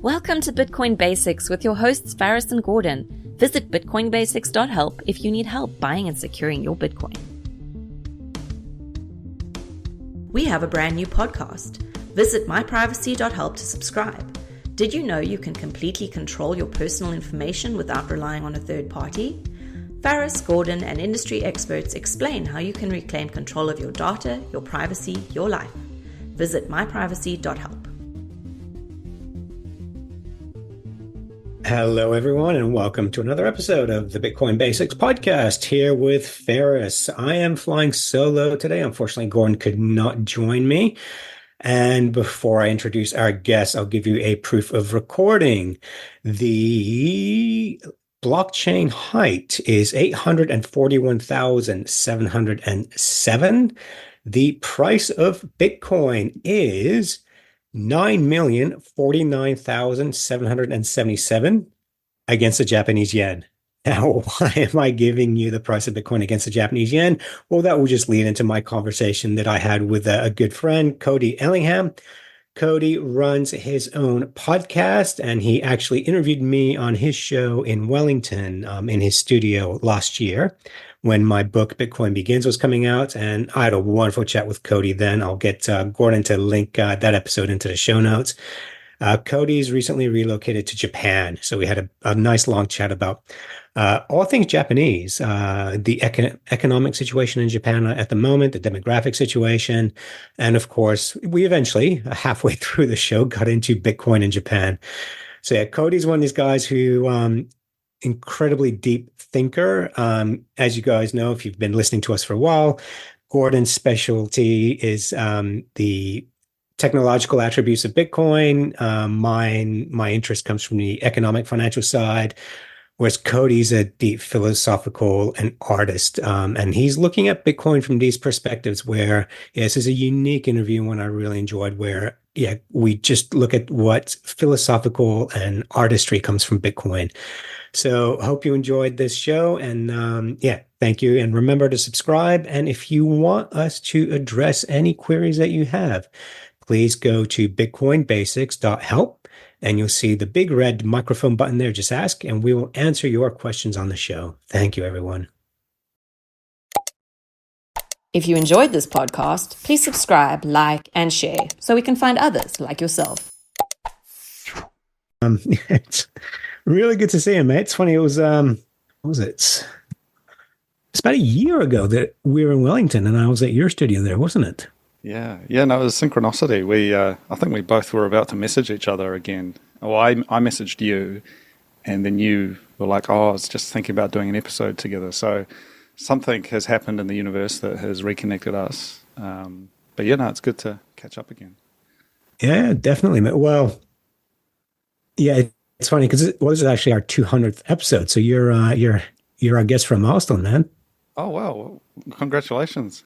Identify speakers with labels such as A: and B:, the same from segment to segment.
A: Welcome to Bitcoin Basics with your hosts Faris and Gordon. Visit bitcoinbasics.help if you need help buying and securing your Bitcoin. We have a brand new podcast. Visit myprivacy.help to subscribe. Did you know you can completely control your personal information without relying on a third party? Faris, Gordon, and industry experts explain how you can reclaim control of your data, your privacy, your life. Visit myprivacy.help.
B: Hello, everyone, and welcome to another episode of the Bitcoin Basics podcast here with Faris. I am flying solo today. Unfortunately, Gordon could not join me. And before I introduce our guest, I'll give you a proof of recording. The blockchain height is 841,707. The price of Bitcoin is 9,049,777 against the Japanese yen. Now, why am I giving you the price of Bitcoin against the Japanese yen? Well, that will just lead into my conversation that I had with a good friend, Cody Ellingham. Cody runs his own podcast, and he actually interviewed me on his show in Wellington, in his studio last year when my book, Bitcoin Begins, was coming out. And I had a wonderful chat with Cody then. I'll get Gordon to link that episode into the show notes. Cody's recently relocated to Japan. So we had a nice long chat about all things Japanese, the economic situation in Japan at the moment, the demographic situation. And of course, we eventually, halfway through the show, got into Bitcoin in Japan. So yeah, Cody's one of these guys who incredibly deep thinker. As you guys know, if you've been listening to us for a while, Gordon's specialty is the technological attributes of Bitcoin. My interest comes from the economic financial side, whereas Cody's a deep philosophical and artist. And he's looking at Bitcoin from these perspectives where, this is a unique interview, one I really enjoyed, where, we just look at what philosophical and artistry comes from Bitcoin. So hope you enjoyed this show. And thank you. And remember to subscribe. And if you want us to address any queries that you have, please go to bitcoinbasics.help and you'll see the big red microphone button there. Just ask and we will answer your questions on the show. Thank you, everyone.
A: If you enjoyed this podcast, please subscribe, like, and share so we can find others like yourself.
B: It's really good to see you, mate. It's funny. It was, what was it? It's about a year ago that we were in Wellington and I was at your studio there, wasn't it?
C: Yeah, no, it was synchronicity. I think we both were about to message each other again. Well, I messaged you, and then you were like, "Oh, I was just thinking about doing an episode together." So something has happened in the universe that has reconnected us. But it's good to catch up again.
B: Yeah, definitely. Well, yeah, it's funny because it was actually our 200th episode. So you're our guest from milestone, man.
C: Oh wow! Well, congratulations.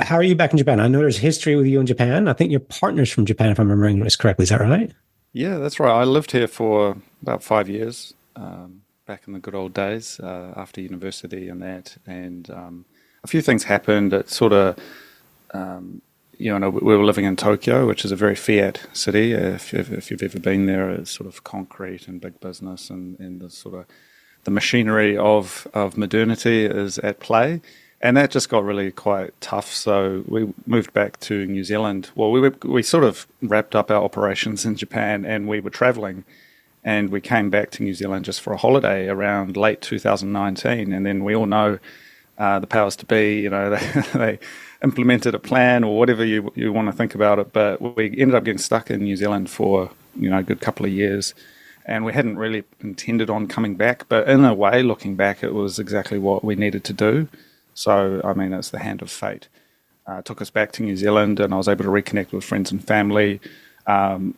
B: How are you back in Japan? I know there's history with you in Japan. I think your partner's from Japan, if I'm remembering this correctly. Is that right?
C: Yeah, that's right. I lived here for about 5 years, back in the good old days, after university and that. And a few things happened. It sort of, we were living in Tokyo, which is a very fiat city. If you've ever been there, it's sort of concrete and big business and the sort of the machinery of modernity is at play. And that just got really quite tough. So we moved back to New Zealand. Well, we sort of wrapped up our operations in Japan and we were traveling. And we came back to New Zealand just for a holiday around late 2019. And then we all know the powers to be, they implemented a plan or whatever you want to think about it. But we ended up getting stuck in New Zealand for, a good couple of years. And we hadn't really intended on coming back. But in a way, looking back, it was exactly what we needed to do. So, it's the hand of fate. It took us back to New Zealand and I was able to reconnect with friends and family,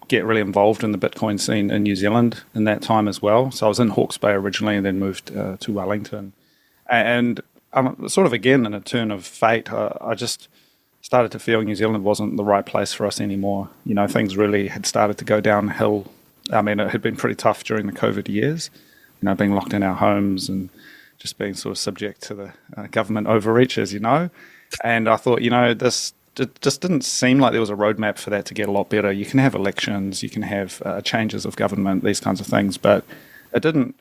C: get really involved in the Bitcoin scene in New Zealand in that time as well. So I was in Hawke's Bay originally and then moved to Wellington. And sort of again, in a turn of fate, I just started to feel New Zealand wasn't the right place for us anymore. Things really had started to go downhill. It had been pretty tough during the COVID years, being locked in our homes and just being sort of subject to the government overreach, as you know. And I thought, it just didn't seem like there was a roadmap for that to get a lot better. You can have elections, you can have changes of government, these kinds of things, but it didn't.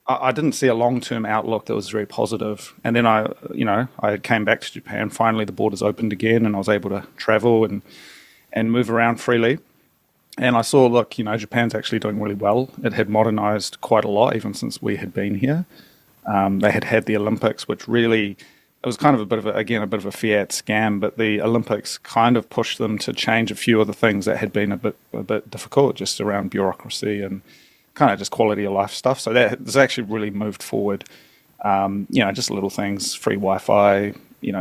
C: I didn't see a long-term outlook that was very positive. And then I came back to Japan. Finally, the borders opened again, and I was able to travel and move around freely. And I saw, look, Japan's actually doing really well. It had modernized quite a lot, even since we had been here. They had the Olympics, which really, it was kind of a bit of a fiat scam, but the Olympics kind of pushed them to change a few of the things that had been a bit difficult, just around bureaucracy and kind of just quality of life stuff. So that has actually really moved forward. Just little things, free Wi-Fi,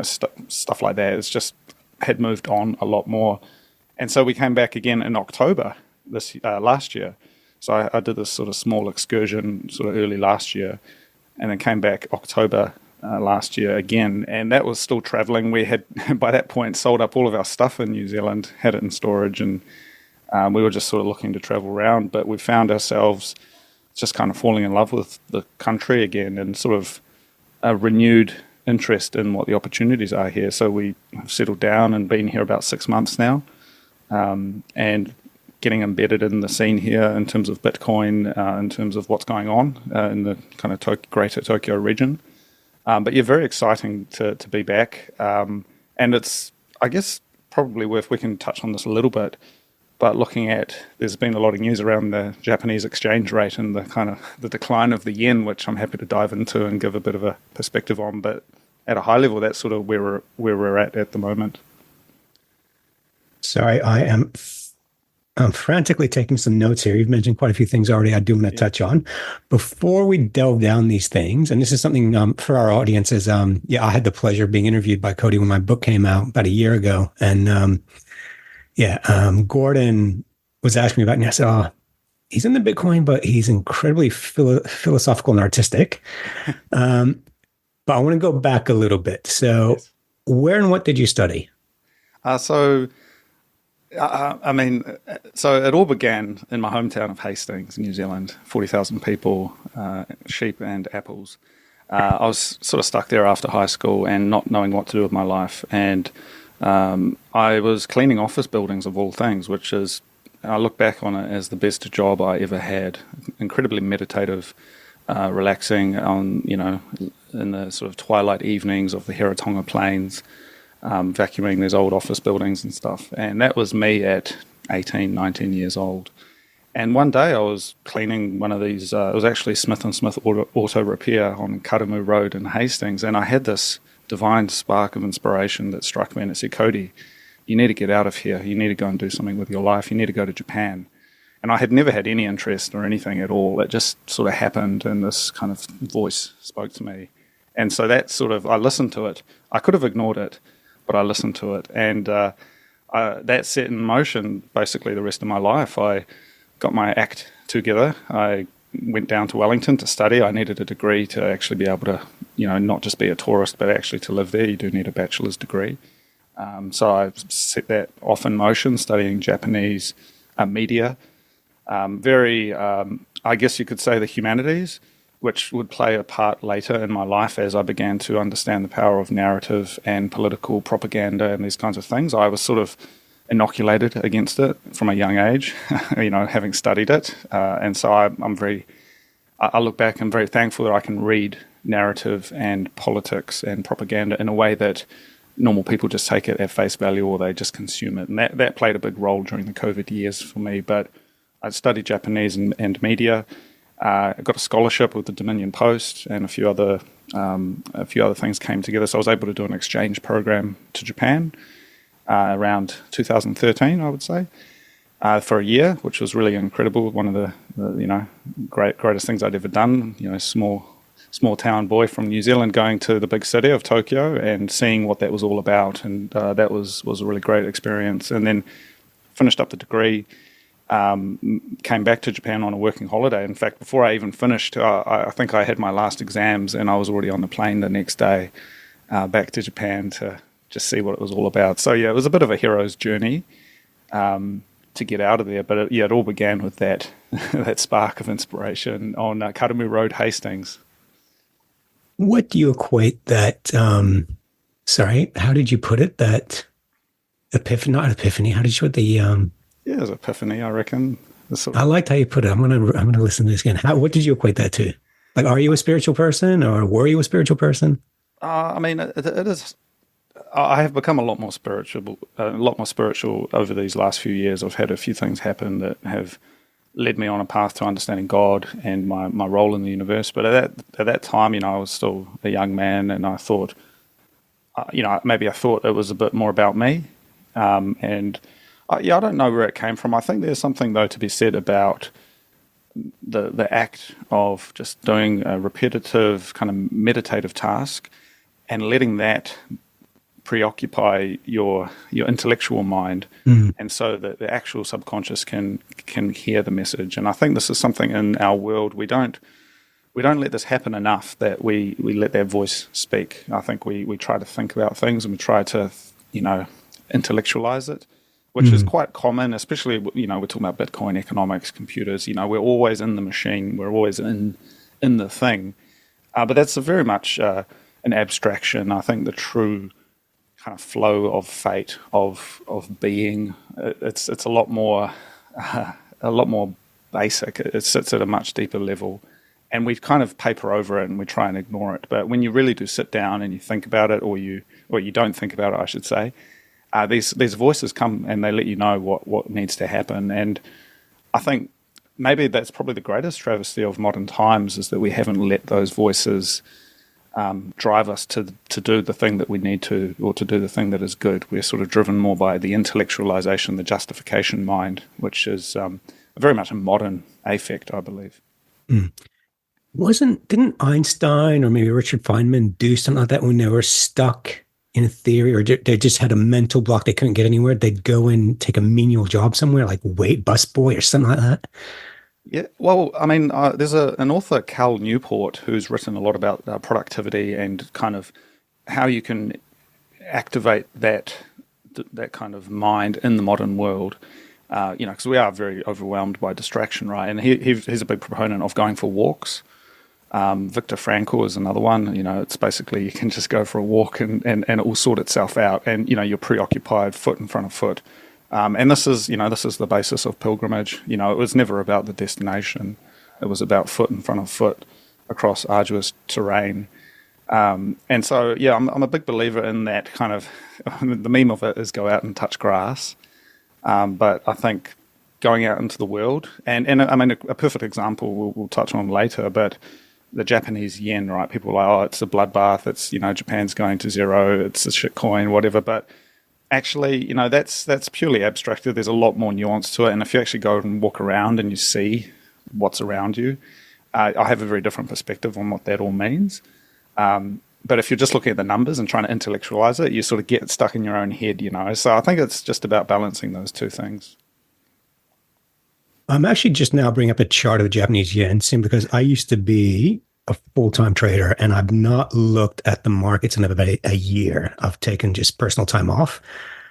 C: stuff like that. It's just had moved on a lot more. And so we came back again in October last year. So I did this sort of small excursion sort of early last year, and then came back October last year again. And that was still traveling. We had, by that point, sold up all of our stuff in New Zealand, had it in storage, and we were just sort of looking to travel around. But we found ourselves just kind of falling in love with the country again, and sort of a renewed interest in what the opportunities are here. So we have settled down and been here about 6 months now. And getting embedded in the scene here in terms of Bitcoin, in terms of what's going on in the kind of greater Tokyo region. But yeah, very exciting to be back. And it's, I guess, probably we can touch on this a little bit, but looking at, there's been a lot of news around the Japanese exchange rate and the kind of the decline of the yen, which I'm happy to dive into and give a bit of a perspective on. But at a high level, that's sort of where we're at the moment.
B: Sorry, I'm frantically taking some notes here. You've mentioned quite a few things already I do want to touch on. Before we delve down these things, and this is something for our audiences, I had the pleasure of being interviewed by Cody when my book came out about a year ago. And Gordon was asking me about it, and I said, he's in the Bitcoin, but he's incredibly philosophical and artistic. But I want to go back a little bit. So where and what did you study?
C: So it all began in my hometown of Hastings, New Zealand, 40,000 people, sheep and apples. I was sort of stuck there after high school and not knowing what to do with my life. And I was cleaning office buildings of all things, which is, I look back on it as the best job I ever had. Incredibly meditative, relaxing on, in the sort of twilight evenings of the Heratonga Plains. Vacuuming these old office buildings and stuff. And that was me at 18, 19 years old. And one day I was cleaning one of these, it was actually Smith & Smith Auto Repair on Karamu Road in Hastings. And I had this divine spark of inspiration that struck me, and it said, Cody, you need to get out of here. You need to go and do something with your life. You need to go to Japan. And I had never had any interest or anything at all. It just sort of happened, and this kind of voice spoke to me. And so that sort of, I listened to it. I could have ignored it, but I listened to it, and that set in motion basically the rest of my life. I got my act together. I went down to Wellington to study. I needed a degree to actually be able to, not just be a tourist, but actually to live there. You do need a bachelor's degree. So I set that off in motion, studying Japanese media. I guess you could say the humanities, which would play a part later in my life as I began to understand the power of narrative and political propaganda and these kinds of things. I was sort of inoculated against it from a young age, having studied it. And so I look back and very thankful that I can read narrative and politics and propaganda in a way that normal people just take it at face value, or they just consume it. And that played a big role during the COVID years for me. But I studied Japanese and media. I got a scholarship with the Dominion Post, and a few other things came together. So I was able to do an exchange program to Japan around 2013, I would say, for a year, which was really incredible. One of the greatest things I'd ever done. Small town boy from New Zealand going to the big city of Tokyo and seeing what that was all about, and that was a really great experience. And then finished up the degree. Came back to Japan on a working holiday. In fact, before I even finished, I think I had my last exams, and I was already on the plane the next day back to Japan to just see what it was all about. So yeah, it was a bit of a hero's journey to get out of there. But it all began with that that spark of inspiration on Karamu Road, Hastings.
B: What do you equate that? How did you put it? That epiphany, not epiphany. How did you put the?
C: Yeah, it was epiphany, I reckon.
B: I liked how you put it. I'm gonna listen to this again. What did you equate that to? Like, are you a spiritual person, or were you a spiritual person?
C: I mean, it is. I have become a lot more spiritual over these last few years. I've had a few things happen that have led me on a path to understanding God and my role in the universe. But at that time, I was still a young man, and I thought, maybe I thought it was a bit more about me. I don't know where it came from. I think there's something though to be said about the act of just doing a repetitive kind of meditative task and letting that preoccupy your intellectual mind, and so that the actual subconscious can hear the message. And I think this is something in our world we don't let this happen enough, that we let that voice speak. I think we try to think about things and we try to intellectualize it, which is quite common, especially we're talking about Bitcoin economics, computers. We're always in the machine, we're always in the thing, but that's very much an abstraction. I think the true kind of flow of fate of being, it's a lot more basic. It sits at a much deeper level, and we kind of paper over it and we try and ignore it. But when you really do sit down and you think about it, or you don't think about it, I should say, these voices come and they let you know what needs to happen. And I think maybe that's probably the greatest travesty of modern times, is that we haven't let those voices drive us to do the thing that we need to, or to do the thing that is good. We're sort of driven more by the intellectualization, the justification mind, which is very much a modern affect, I believe.
B: Didn't Einstein or maybe Richard Feynman do something like that when they were stuck in a theory, or they just had a mental block, they couldn't get anywhere? They'd go and take a menial job somewhere, like wait busboy or something like that.
C: Yeah, well, I mean, there's an author, Cal Newport, who's written a lot about productivity and kind of how you can activate that kind of mind in the modern world. Because we are very overwhelmed by distraction, right? And he's a big proponent of going for walks. Viktor Frankl is another one. It's basically you can just go for a walk and it will sort itself out. And you're preoccupied, foot in front of foot. And this is the basis of pilgrimage. It was never about the destination. It was about foot in front of foot across arduous terrain. And so, yeah, I'm a big believer in that kind of, the meme of it is go out and touch grass. But I think going out into the world, and I mean, a perfect example we'll touch on later, but the Japanese yen, right? People are like, oh, it's a bloodbath. It's, Japan's going to zero. It's a shit coin, whatever. But actually, that's purely abstracted. There's a lot more nuance to it. And if you actually go and walk around and you see what's around you, I have a very different perspective on what that all means. But if you're just looking at the numbers and trying to intellectualize it, you sort of get stuck in your own head, So I think it's just about balancing those two things.
B: I'm actually just now bringing up a chart of the Japanese yen, simply because I used to be a full-time trader and I've not looked at the markets in about a year. I've taken just personal time off.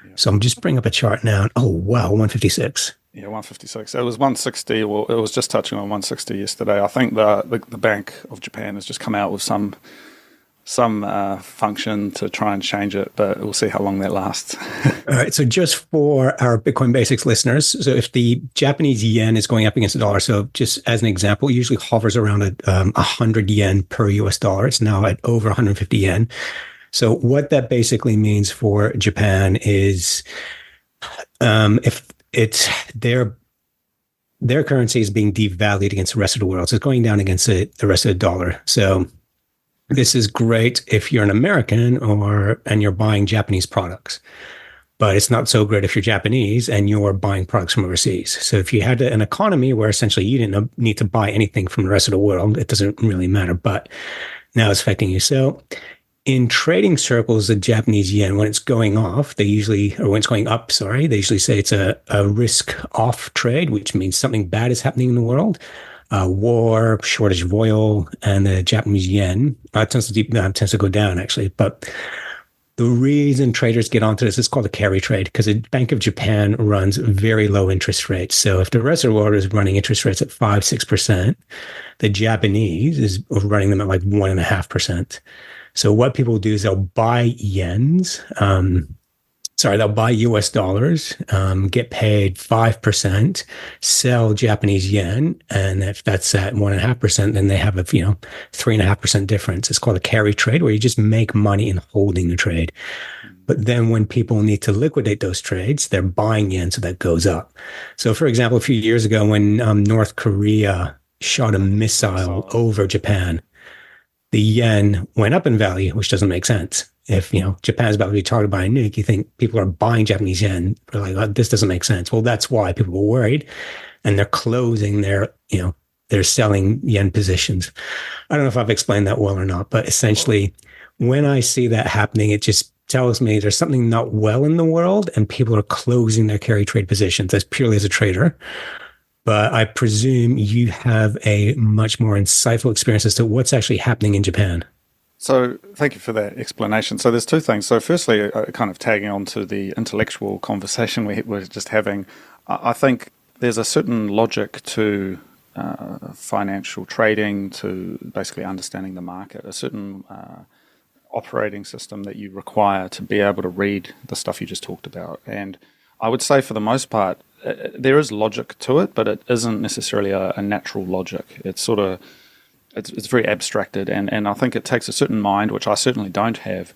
B: Yeah. So I'm just bringing up a chart now. And, oh, wow, 156.
C: Yeah, 156. It was 160. Well, it was just touching on 160 yesterday. I think the Bank of Japan has just come out with some function to try and change it, but we'll see how long that lasts.
B: All right. So just for our Bitcoin Basics listeners, so if the Japanese yen is going up against the dollar, so just as an example, it usually hovers around 100 yen per US dollar. It's now at over 150 yen. So what that basically means for Japan is if it's their currency is being devalued against the rest of the world. So it's going down against the rest of the dollar. So this is great if you're an American and you're buying Japanese products, but it's not so great if you're Japanese and you're buying products from overseas. So if you had an economy where essentially you didn't need to buy anything from the rest of the world, it doesn't really matter, but now it's affecting you. So in trading circles, the Japanese yen, when it's going off, when it's going up, they usually say it's a risk off trade, which means something bad is happening in the world. War, shortage of oil, and the Japanese yen tends to go down, actually. But the reason traders get onto this is called a carry trade, because the Bank of Japan runs very low interest rates. So if the rest of the world is running interest rates at 5-6%, the Japanese is running them at like 1.5%. So what people do is they'll buy yens Sorry, they'll buy US dollars, get paid 5%, sell Japanese yen. And if that's at 1.5%, then they have a, 3.5% difference. It's called a carry trade, where you just make money in holding the trade. But then when people need to liquidate those trades, they're buying yen, so that goes up. So, for example, a few years ago, when North Korea shot a missile over Japan, the yen went up in value, which doesn't make sense. If, Japan's about to be targeted by a nuke, you think people are buying Japanese yen. They're like, oh, this doesn't make sense. Well, that's why people were worried, and they're closing they're selling yen positions. I don't know if I've explained that well or not, but essentially when I see that happening, it just tells me there's something not well in the world and people are closing their carry trade positions. That's purely as a trader. But I presume you have a much more insightful experience as to what's actually happening in Japan.
C: So thank you for that explanation. So there's two things. So firstly, kind of tagging on to the intellectual conversation we were just having, I think there's a certain logic to financial trading, to basically understanding the market, a certain operating system that you require to be able to read the stuff you just talked about. And I would say for the most part, there is logic to it, but it isn't necessarily a natural logic. It's sort of, it's very abstracted, and I think it takes a certain mind, which I certainly don't have,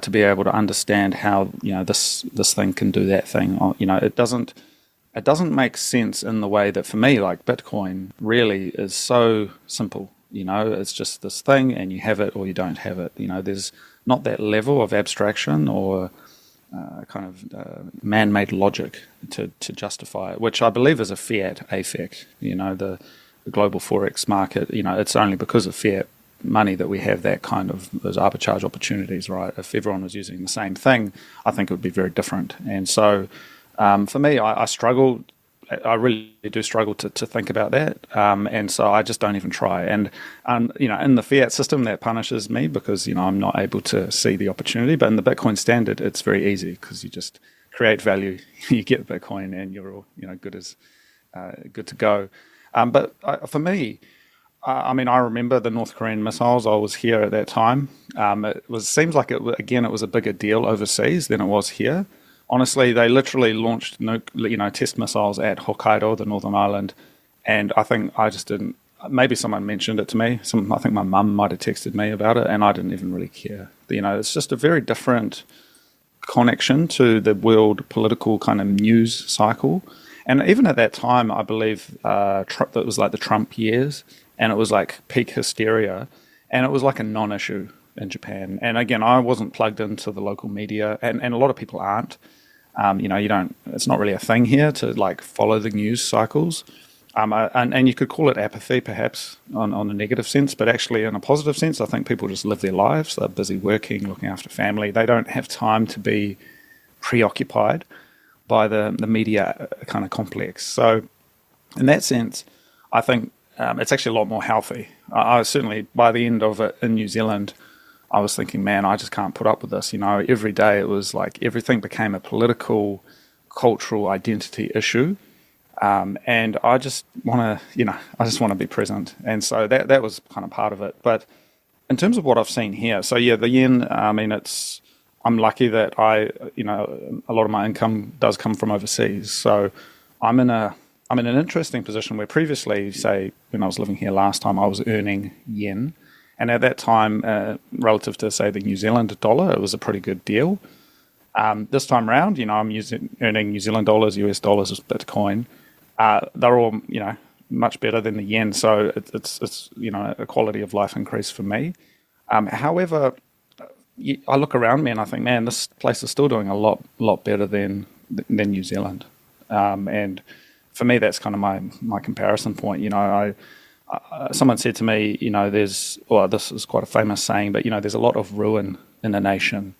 C: to be able to understand how this thing can do that thing. It doesn't make sense in the way that for me, like Bitcoin, really is so simple. It's just this thing, and you have it or you don't have it. There's not that level of abstraction or man-made logic to justify it, which I believe is a fiat affect. The global forex market. It's only because of fiat money that we have that kind of those arbitrage opportunities, right? If everyone was using the same thing, I think it would be very different. And so, for me, I struggle. I really do struggle to think about that, and so I just don't even try. And in the fiat system, that punishes me because I'm not able to see the opportunity. But in the Bitcoin standard, it's very easy because you just create value, you get Bitcoin, and you're all good to go. But for me, I remember the North Korean missiles. I was here at that time. Seems like it was a bigger deal overseas than it was here. Honestly, they literally launched test missiles at Hokkaido, the northern island, and I think I just didn't. Maybe someone mentioned it to me. I think my mum might have texted me about it, and I didn't even really care. It's just a very different connection to the world political kind of news cycle. And even at that time, I believe it was like the Trump years, and it was like peak hysteria, and it was like a non-issue in Japan. And again, I wasn't plugged into the local media, and a lot of people aren't. It's not really a thing here to like follow the news cycles. And you could call it apathy perhaps on a negative sense, but actually in a positive sense, I think people just live their lives. They're busy working, looking after family. They don't have time to be preoccupied by the media kind of complex. So in that sense, I think it's actually a lot more healthy. I certainly, by the end of it in New Zealand, I was thinking, man, I just can't put up with this. Every day it was like everything became a political, cultural identity issue. And I just want to, be present. And so that was kind of part of it. But in terms of what I've seen here, so yeah, the yen, I'm lucky that a lot of my income does come from overseas. So I'm in an interesting position where previously, say, when I was living here last time, I was earning yen. And at that time, relative to, say, the New Zealand dollar, it was a pretty good deal. This time around, I'm earning New Zealand dollars, US dollars as Bitcoin. They're all, much better than the yen. So it's a quality of life increase for me. However, I look around me and I think, man, this place is still doing a lot better than New Zealand. And for me, that's kind of my comparison point. Someone said to me, this is quite a famous saying, but, there's a lot of ruin in a nation.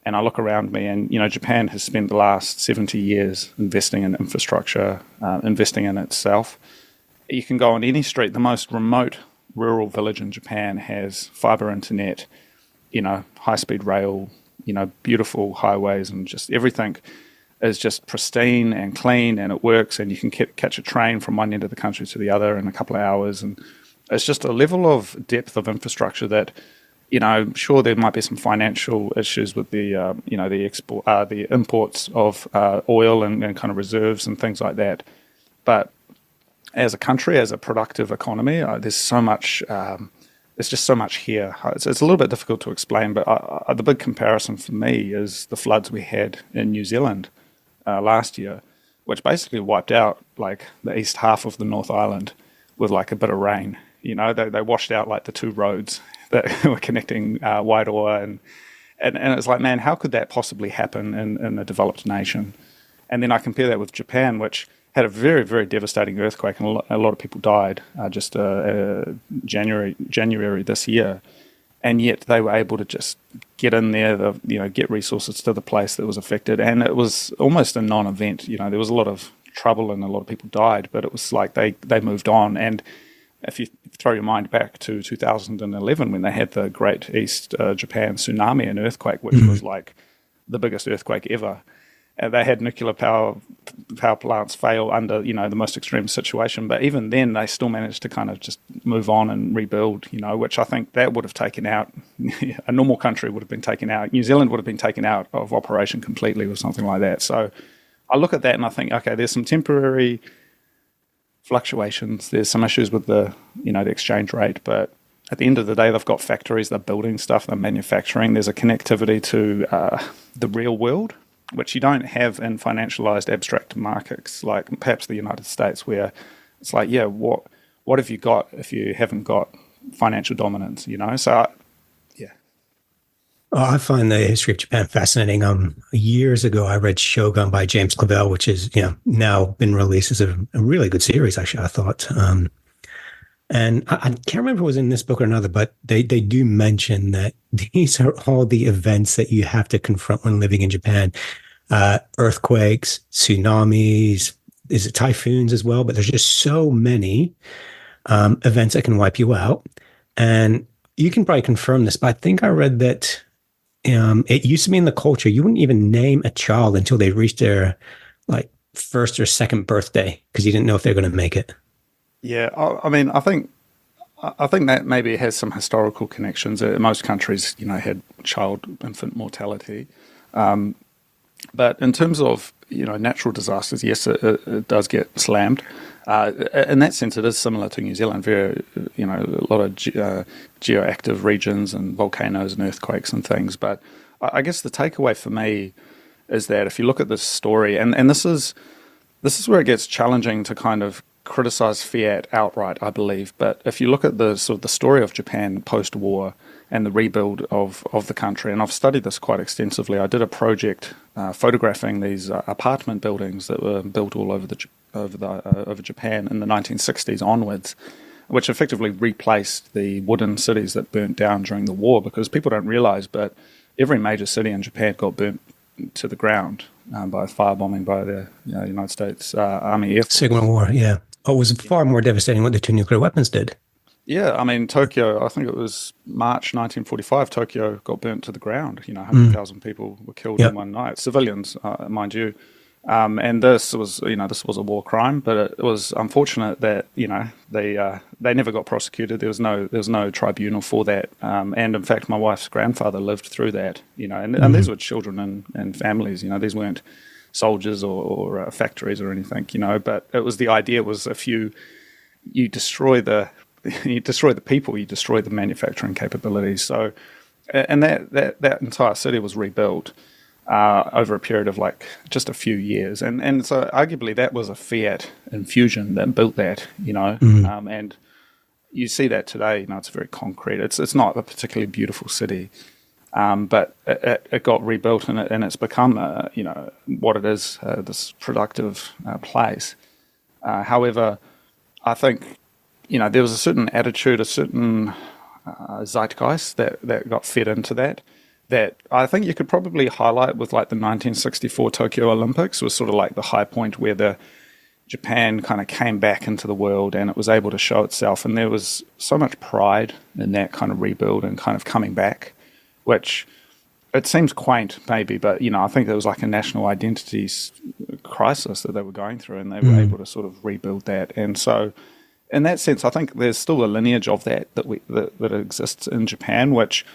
C: And I look around me and, Japan has spent the last 70 years investing in infrastructure, investing in itself. You can go on any street, the most remote rural village in Japan has fiber internet, high-speed rail, beautiful highways, and just everything is just pristine and clean, and it works, and you can catch a train from one end of the country to the other in a couple of hours. And it's just a level of depth of infrastructure that sure, there might be some financial issues with the the imports of oil and kind of reserves and things like that. But as a country, as a productive economy, there's so much. There's just so much here. It's a little bit difficult to explain, but the big comparison for me is the floods we had in New Zealand last year, which basically wiped out like the east half of the North Island with like a bit of rain. They washed out like the two roads that were connecting Wairoa, and it's like, man, how could that possibly happen in a developed nation? And then I compare that with Japan, which had a very, very devastating earthquake, and a lot of people died just January this year, and yet they were able to just get in there, get resources to the place that was affected, and it was almost a non-event. There was a lot of trouble and a lot of people died, but it was like they moved on. And if you throw your mind back to 2011 when they had the Great East Japan tsunami and earthquake, which was like the biggest earthquake ever, and they had nuclear power plants fail under the most extreme situation, but even then they still managed to kind of just move on and rebuild, which I think that would have taken out a normal country would have been taken out. New Zealand would have been taken out of operation completely with something like that. So I look at that and I think, okay, there's some temporary fluctuations. There's some issues with the the exchange rate, but at the end of the day, they've got factories, they're building stuff, they're manufacturing. There's a connectivity to the real world, which you don't have in financialized abstract markets like perhaps the United States, where it's like, yeah, what have you got if you haven't got financial dominance? So yeah.
B: Oh, I find the history of Japan fascinating. Years ago, I read Shogun by James Clavell, which is now been released as a really good series. Actually, I thought, and I can't remember if it was in this book or another, but they do mention that these are all the events that you have to confront when living in Japan: earthquakes, tsunamis, is it typhoons as well? But there's just so many events that can wipe you out, and you can probably confirm this. But I think I read that. It used to be in the culture, you wouldn't even name a child until they reached their like first or second birthday because you didn't know if they're going to make it.
C: Yeah, I mean, I think that maybe has some historical connections. Most countries, had infant mortality, but in terms of natural disasters, yes, it does get slammed. In that sense, it is similar to New Zealand. Very, a lot of geoactive regions and volcanoes and earthquakes and things. But I guess the takeaway for me is that if you look at this story, and this is where it gets challenging to kind of criticize fiat outright, I believe. But if you look at the sort of the story of Japan post-war and the rebuild of the country, and I've studied this quite extensively. I did a project photographing these apartment buildings that were built all over over Japan in the 1960s onwards, which effectively replaced the wooden cities that burnt down during the war. Because people don't realize, but every major city in Japan got burnt to the ground by firebombing by the United States Army Air Force.
B: Second War, yeah. Oh, it was far more devastating what the two nuclear weapons did.
C: Yeah, I mean, Tokyo, I think it was March 1945, Tokyo got burnt to the ground. 100,000 people were killed in one night, civilians, mind you. And this was a war crime, but it was unfortunate that, they never got prosecuted. There was no tribunal for that. And in fact, my wife's grandfather lived through that, and these were children and families, these weren't soldiers or factories or anything, but it was the idea was if you destroy the people, you destroy the manufacturing capabilities. So, and that entire city was rebuilt over a period of like just a few years, and so arguably that was a fiat infusion that built that, and you see that today. It's very concrete. It's not a particularly beautiful city, but it got rebuilt and it's become what it is, this productive place. However, I think. There was a certain attitude, a certain zeitgeist that got fed into that I think you could probably highlight with like the 1964 Tokyo Olympics was sort of like the high point where the Japan kind of came back into the world and it was able to show itself. And there was so much pride in that kind of rebuild and kind of coming back, which it seems quaint maybe, but, I think there was like a national identity crisis that they were going through and they were able to sort of rebuild that. And so in that sense, I think there's still a lineage of that exists in Japan, which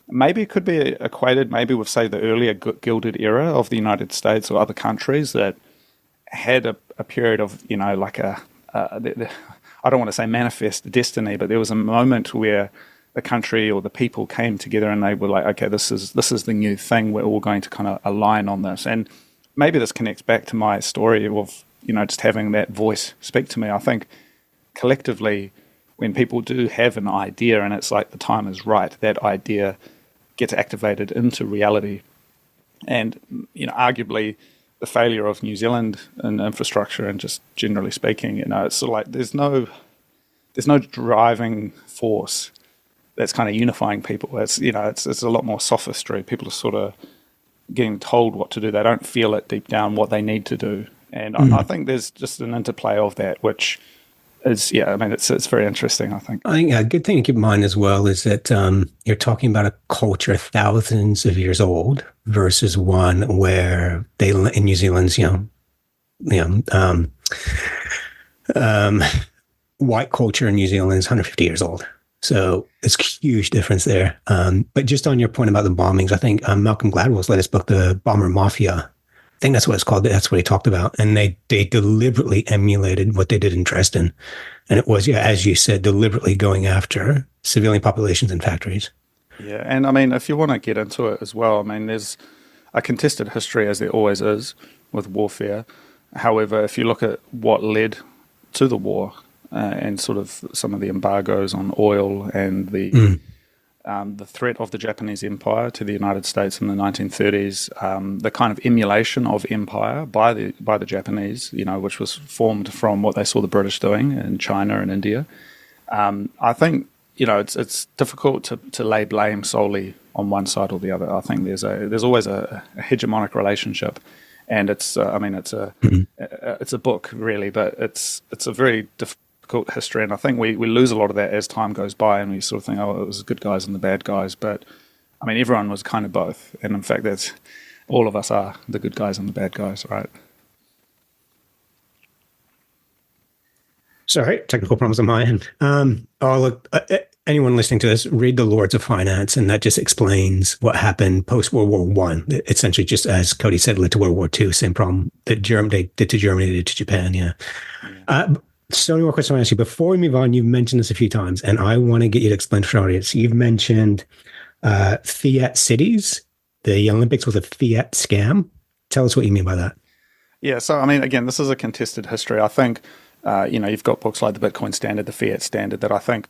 C: maybe could be equated maybe with, say, the earlier Gilded Era of the United States or other countries that had a period of, like I don't want to say manifest destiny, but there was a moment where the country or the people came together and they were like, okay, this is the new thing. We're all going to kind of align on this. And maybe this connects back to my story of, just having that voice speak to me. I think collectively, when people do have an idea and it's like the time is right, that idea gets activated into reality. And, arguably the failure of New Zealand in infrastructure and just generally speaking, it's sort of like there's no driving force that's kind of unifying people. It's it's a lot more sophistry. People are sort of getting told what to do. They don't feel it deep down what they need to do. And I think there's just an interplay of that, which is, it's very interesting, I think.
B: I think a good thing to keep in mind as well is that you're talking about a culture thousands of years old versus one where in New Zealand's, white culture in New Zealand is 150 years old. So it's a huge difference there. But just on your point about the bombings, I think Malcolm Gladwell's latest book, The Bomber Mafia, I think that's what it's called. That's what he talked about. And they deliberately emulated what they did in Dresden. And it was, as you said, deliberately going after civilian populations in factories.
C: Yeah. And if you want to get into it as well, there's a contested history, as there always is with warfare. However, if you look at what led to the war and sort of some of the embargoes on oil and the threat of the Japanese Empire to the United States in the 1930s, the kind of emulation of empire by the Japanese, which was formed from what they saw the British doing in China and India. I think it's difficult to lay blame solely on one side or the other. I think there's always a hegemonic relationship, and it's a book really, but it's a very difficult history, and I think we lose a lot of that as time goes by, and we sort of think, oh, it was the good guys and the bad guys, but everyone was kind of both, and in fact that's all of us are the good guys and the bad guys, right?
B: Sorry, technical problems on my end. Anyone listening to this, read The Lords of Finance, and that just explains what happened post World War One. Essentially, just as Cody said, led to World War II. Same problem that they did to Germany, they did to Japan. Yeah. So many more questions I want to ask you. Before we move on, you've mentioned this a few times, and I want to get you to explain for our audience. You've mentioned fiat cities. The Olympics was a fiat scam. Tell us what you mean by that.
C: Yeah, so again, this is a contested history. I think you've got books like the Bitcoin Standard, the Fiat Standard, that I think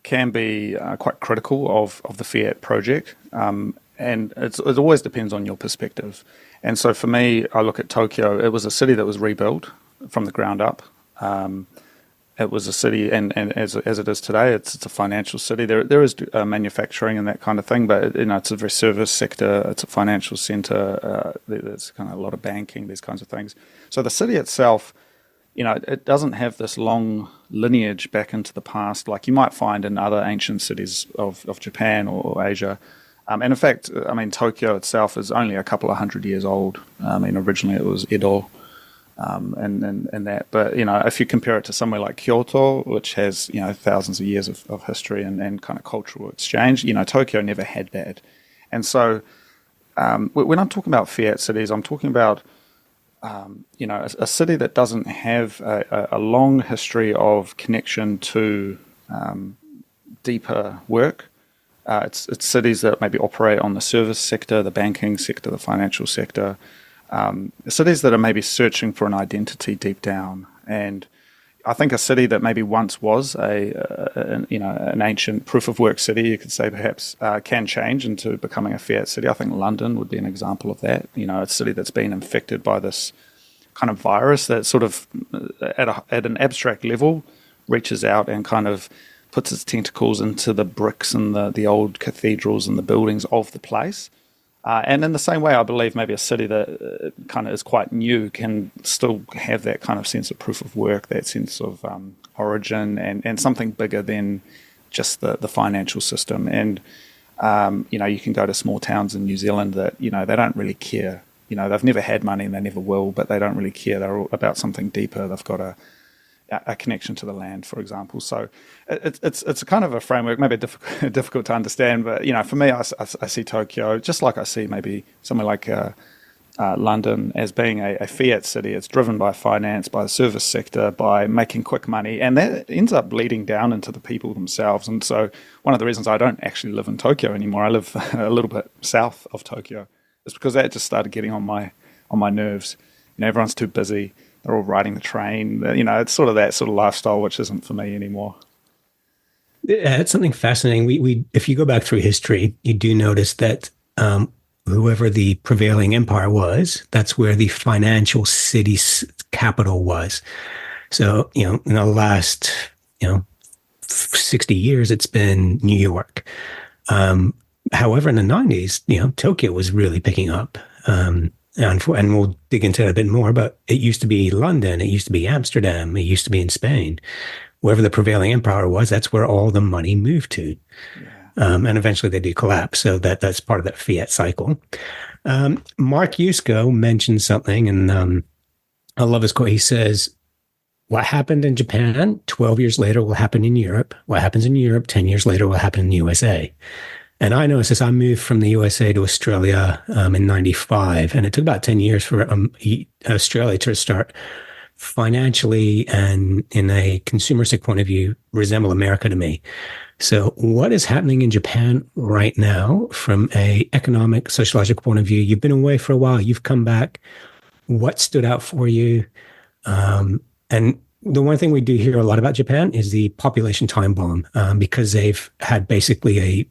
C: can be quite critical of the fiat project, and it always depends on your perspective. And so for me, I look at Tokyo. It was a city that was rebuilt from the ground up. It was a city, and as it is today, it's a financial city. There is manufacturing and that kind of thing, but it's a very service sector. It's a financial center. There's kind of a lot of banking, these kinds of things. So the city itself, it doesn't have this long lineage back into the past like you might find in other ancient cities of Japan or Asia. And in fact, Tokyo itself is only a couple of 100 years old. Originally it was Edo. And that, but if you compare it to somewhere like Kyoto, which has thousands of years of history and kind of cultural exchange, Tokyo never had that. And so when I'm talking about fiat cities, I'm talking about a city that doesn't have a long history of connection to deeper work. It's cities that maybe operate on the service sector, the banking sector, the financial sector. Cities that are maybe searching for an identity deep down, and I think a city that maybe once was an ancient proof of work city, you could say perhaps, can change into becoming a fiat city. I think London would be an example of that. A city that's been infected by this kind of virus that sort of at an abstract level reaches out and kind of puts its tentacles into the bricks and the old cathedrals and the buildings of the place. And in the same way, I believe maybe a city that kind of is quite new can still have that kind of sense of proof of work, that sense of origin and something bigger than just the financial system. And, you can go to small towns in New Zealand that, they don't really care. They've never had money and they never will, but they don't really care. They're all about something deeper. They've got a connection to the land, for example. So it's a kind of a framework, maybe difficult to understand, but for me, I see Tokyo just like I see maybe somewhere like London as being a fiat city. It's driven by finance, by the service sector, by making quick money, and that ends up bleeding down into the people themselves. And so one of the reasons I don't actually live in Tokyo anymore, I live a little bit south of Tokyo, is because that just started getting on my nerves. Everyone's too busy. They're all riding the train. It's sort of that sort of lifestyle, which isn't for me anymore.
B: It's something fascinating. We if you go back through history, you do notice that whoever the prevailing empire was, that's where the financial city's capital was. So, in the last, 60 years, it's been New York. However, in the 90s, Tokyo was really picking up. And we'll dig into it a bit more, but it used to be London, it used to be Amsterdam, it used to be in Spain. Wherever the prevailing empire was, that's where all the money moved to. Yeah. And eventually they do collapse. So that's part of that fiat cycle. Mark Yusko mentioned something, and I love his quote. He says, what happened in Japan 12 years later will happen in Europe. What happens in Europe 10 years later will happen in the USA. And I noticed this. I moved from the USA to Australia in 95, and it took about 10 years for Australia to start financially and in a consumeristic point of view resemble America to me. So what is happening in Japan right now from a economic, sociological point of view? You've been away for a while. You've come back. What stood out for you? And the one thing we do hear a lot about Japan is the population time bomb, because they've had basically a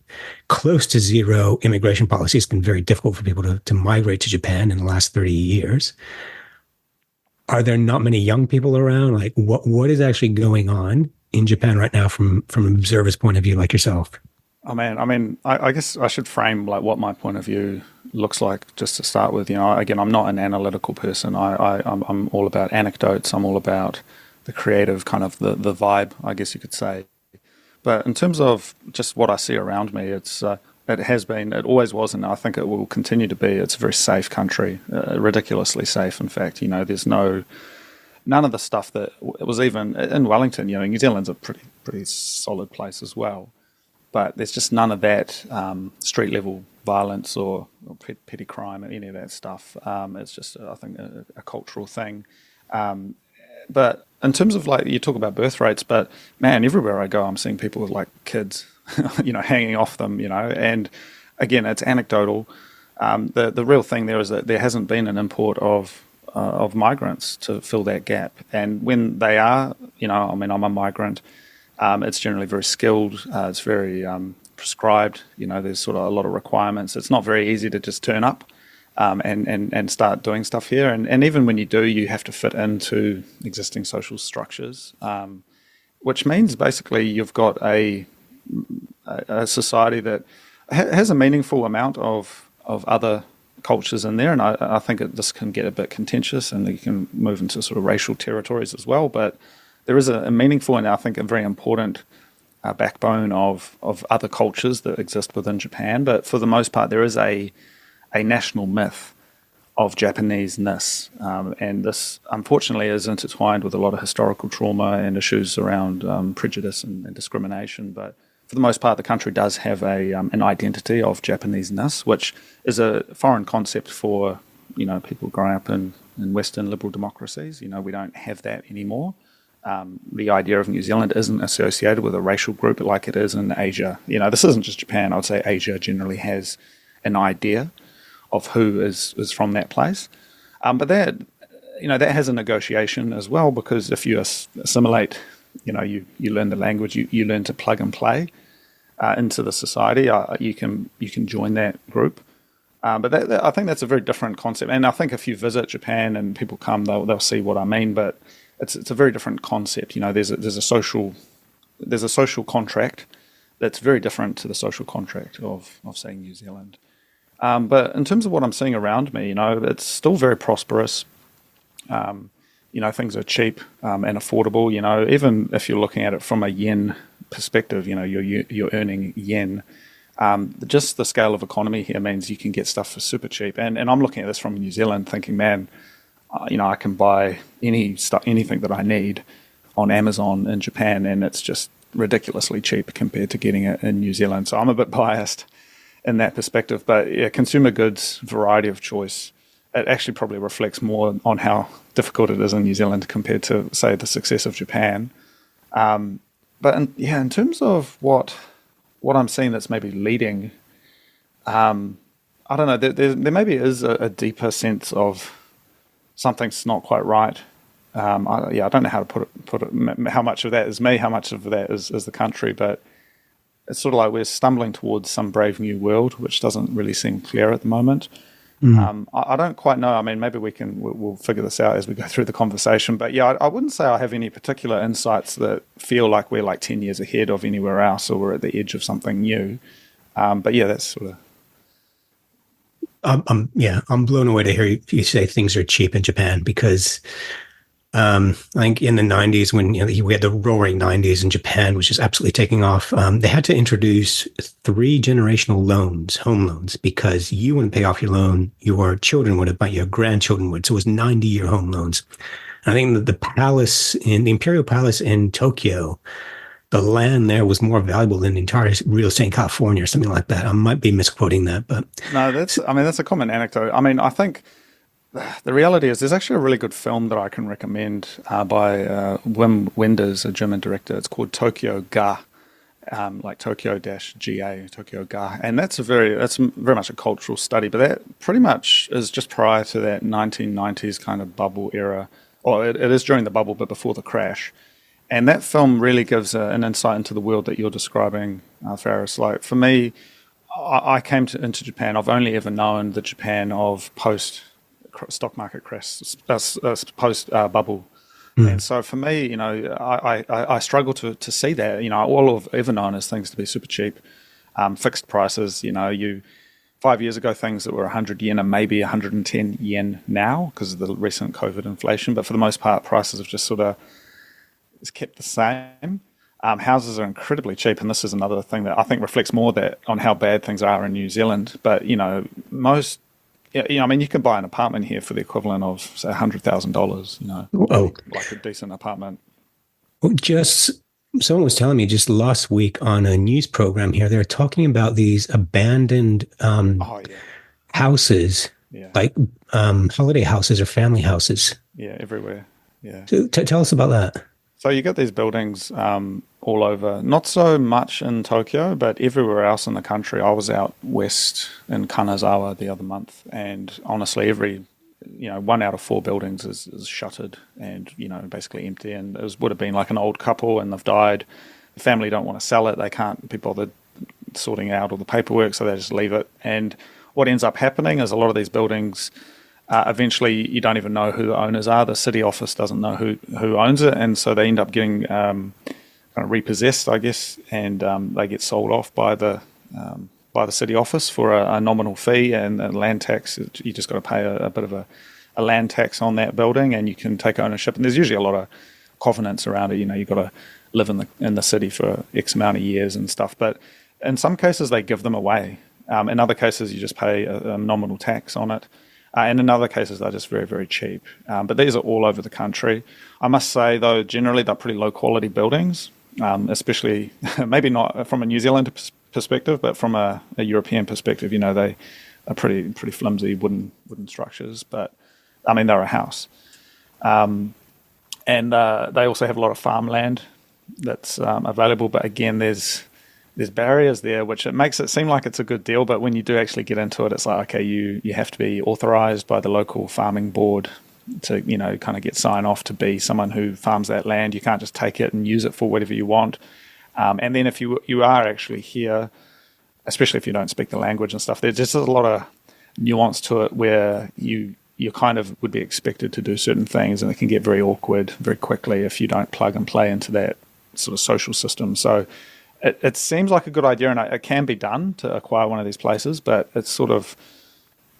B: close to zero immigration policy. It's been very difficult for people to migrate to Japan in the last 30 years. Are there not many young people around? Like what is actually going on in Japan right now from an observer's point of view like yourself?
C: Oh man, I guess I should frame like what my point of view looks like just to start with. Again, I'm not an analytical person. I'm all about anecdotes. I'm all about the creative kind of the vibe, I guess you could say. But in terms of just what I see around me, it always was, and I think it will continue to be. It's a very safe country, ridiculously safe. In fact, there's none of the stuff that it was even in Wellington. New Zealand's a pretty solid place as well, but there's just none of that street level violence or petty crime and any of that stuff. It's just, I think, a cultural thing. But in terms of like, you talk about birth rates, but man, everywhere I go, I'm seeing people with like kids, hanging off them, and again, it's anecdotal. The real thing there is that there hasn't been an import of migrants to fill that gap. And when they are, I'm a migrant, it's generally very skilled. It's very prescribed. There's sort of a lot of requirements. It's not very easy to just turn up and start doing stuff here. And even when you do, you have to fit into existing social structures, which means basically you've got a society that has a meaningful amount of other cultures in there. And I think this can get a bit contentious and you can move into sort of racial territories as well. But there is a meaningful and I think a very important backbone of other cultures that exist within Japan. But for the most part, there is a national myth of Japanese-ness. And this, unfortunately, is intertwined with a lot of historical trauma and issues around prejudice and discrimination. But for the most part, the country does have an identity of Japanese-ness, which is a foreign concept for, people growing up in Western liberal democracies. We don't have that anymore. The idea of New Zealand isn't associated with a racial group like it is in Asia. This isn't just Japan. I would say Asia generally has an idea of who is from that place. But that has a negotiation as well, because if you assimilate, you learn the language, you learn to plug and play into the society. You can join that group. But I think that's a very different concept. And I think if you visit Japan and people come, they'll see what I mean. But it's a very different concept. There's a social contract that's very different to the social contract of say New Zealand. But in terms of what I'm seeing around me, it's still very prosperous. Things are cheap and affordable. Even if you're looking at it from a yen perspective, you're earning yen. Just the scale of economy here means you can get stuff for super cheap. And I'm looking at this from New Zealand thinking, man, I can buy anything that I need on Amazon in Japan, and it's just ridiculously cheap compared to getting it in New Zealand. So I'm a bit biased in that perspective. But yeah, consumer goods, variety of choice, it actually probably reflects more on how difficult it is in New Zealand compared to, say, the success of Japan. But in terms of what I'm seeing that's maybe leading, I don't know, there maybe is a deeper sense of something's not quite right. I don't know how to put it, how much of that is me, how much of that is the country, but it's sort of like we're stumbling towards some brave new world, which doesn't really seem clear at the moment. I don't quite know. I mean, maybe we'll figure this out as we go through the conversation. But yeah, I wouldn't say I have any particular insights that feel like we're like 10 years ahead of anywhere else, or we're at the edge of something new. But yeah, that's sort of.
B: I'm blown away to hear you say things are cheap in Japan, because I think in the 90s, when we had the roaring 90s in Japan, which is absolutely taking off, they had to introduce 3 generational loans, home loans, because you wouldn't pay off your loan, your children would, but your grandchildren would. So it was 90-year home loans. And I think that the Imperial Palace in Tokyo, the land there was more valuable than the entire real estate in California or something like that. I might be misquoting that, but
C: no, that's a common anecdote. I mean, I think the reality is there's actually a really good film that I can recommend by Wim Wenders, a German director. It's called Tokyo Ga, like Tokyo-GA, Tokyo Ga. And that's very much a cultural study, but that pretty much is just prior to that 1990s kind of bubble era. Or it is during the bubble, but before the crash. And that film really gives an insight into the world that you're describing, Faris. Like, for me, I came into Japan. I've only ever known the Japan of post-stock market crash, post-bubble. And so for me, I struggle to see that. All I've ever known is things to be super cheap, fixed prices. 5 years ago, things that were 100 yen are maybe 110 yen now because of the recent COVID inflation. But for the most part, prices have just sort of kept the same. Houses are incredibly cheap, and this is another thing that I think reflects more on how bad things are in New Zealand. But most, I mean, you can buy an apartment here for the equivalent of say $100,000. Like a decent apartment.
B: Someone was telling me just last week on a news program here, they're talking about these abandoned houses, like holiday houses or family houses.
C: Yeah, everywhere. Yeah.
B: So tell us about that.
C: So you get these buildings all over, not so much in Tokyo, but everywhere else in the country. I was out west in Kanazawa the other month, and honestly, every 1 out of 4 buildings is shuttered and basically empty. And it would have been like an old couple, and they've died. The family don't want to sell it; they can't be bothered sorting out all the paperwork, so they just leave it. And what ends up happening is a lot of these buildings. Eventually, you don't even know who the owners are. The city office doesn't know who owns it, and so they end up getting kind of repossessed, I guess, and they get sold off by the city office for a nominal fee and a land tax. You just got to pay a bit of a land tax on that building, and you can take ownership. And there's usually a lot of covenants around it. You've got to live in the city for X amount of years and stuff. But in some cases, they give them away. In other cases, you just pay a nominal tax on it. And in other cases, they're just very, very cheap. But these are all over the country. I must say, though, generally they're pretty low-quality buildings, especially maybe not from a New Zealand perspective, but from a European perspective. They are pretty flimsy wooden structures. But, I mean, they're a house. And they also have a lot of farmland that's available. But, again, there's barriers there, which it makes it seem like it's a good deal, but when you do actually get into it, it's like, okay, you have to be authorized by the local farming board to, kind of get sign off to be someone who farms that land. You can't just take it and use it for whatever you want. And then if you are actually here, especially if you don't speak the language and stuff, there's just a lot of nuance to it where you kind of would be expected to do certain things, and it can get very awkward very quickly if you don't plug and play into that sort of social system. So it seems like a good idea, and it can be done to acquire one of these places, but it's sort of,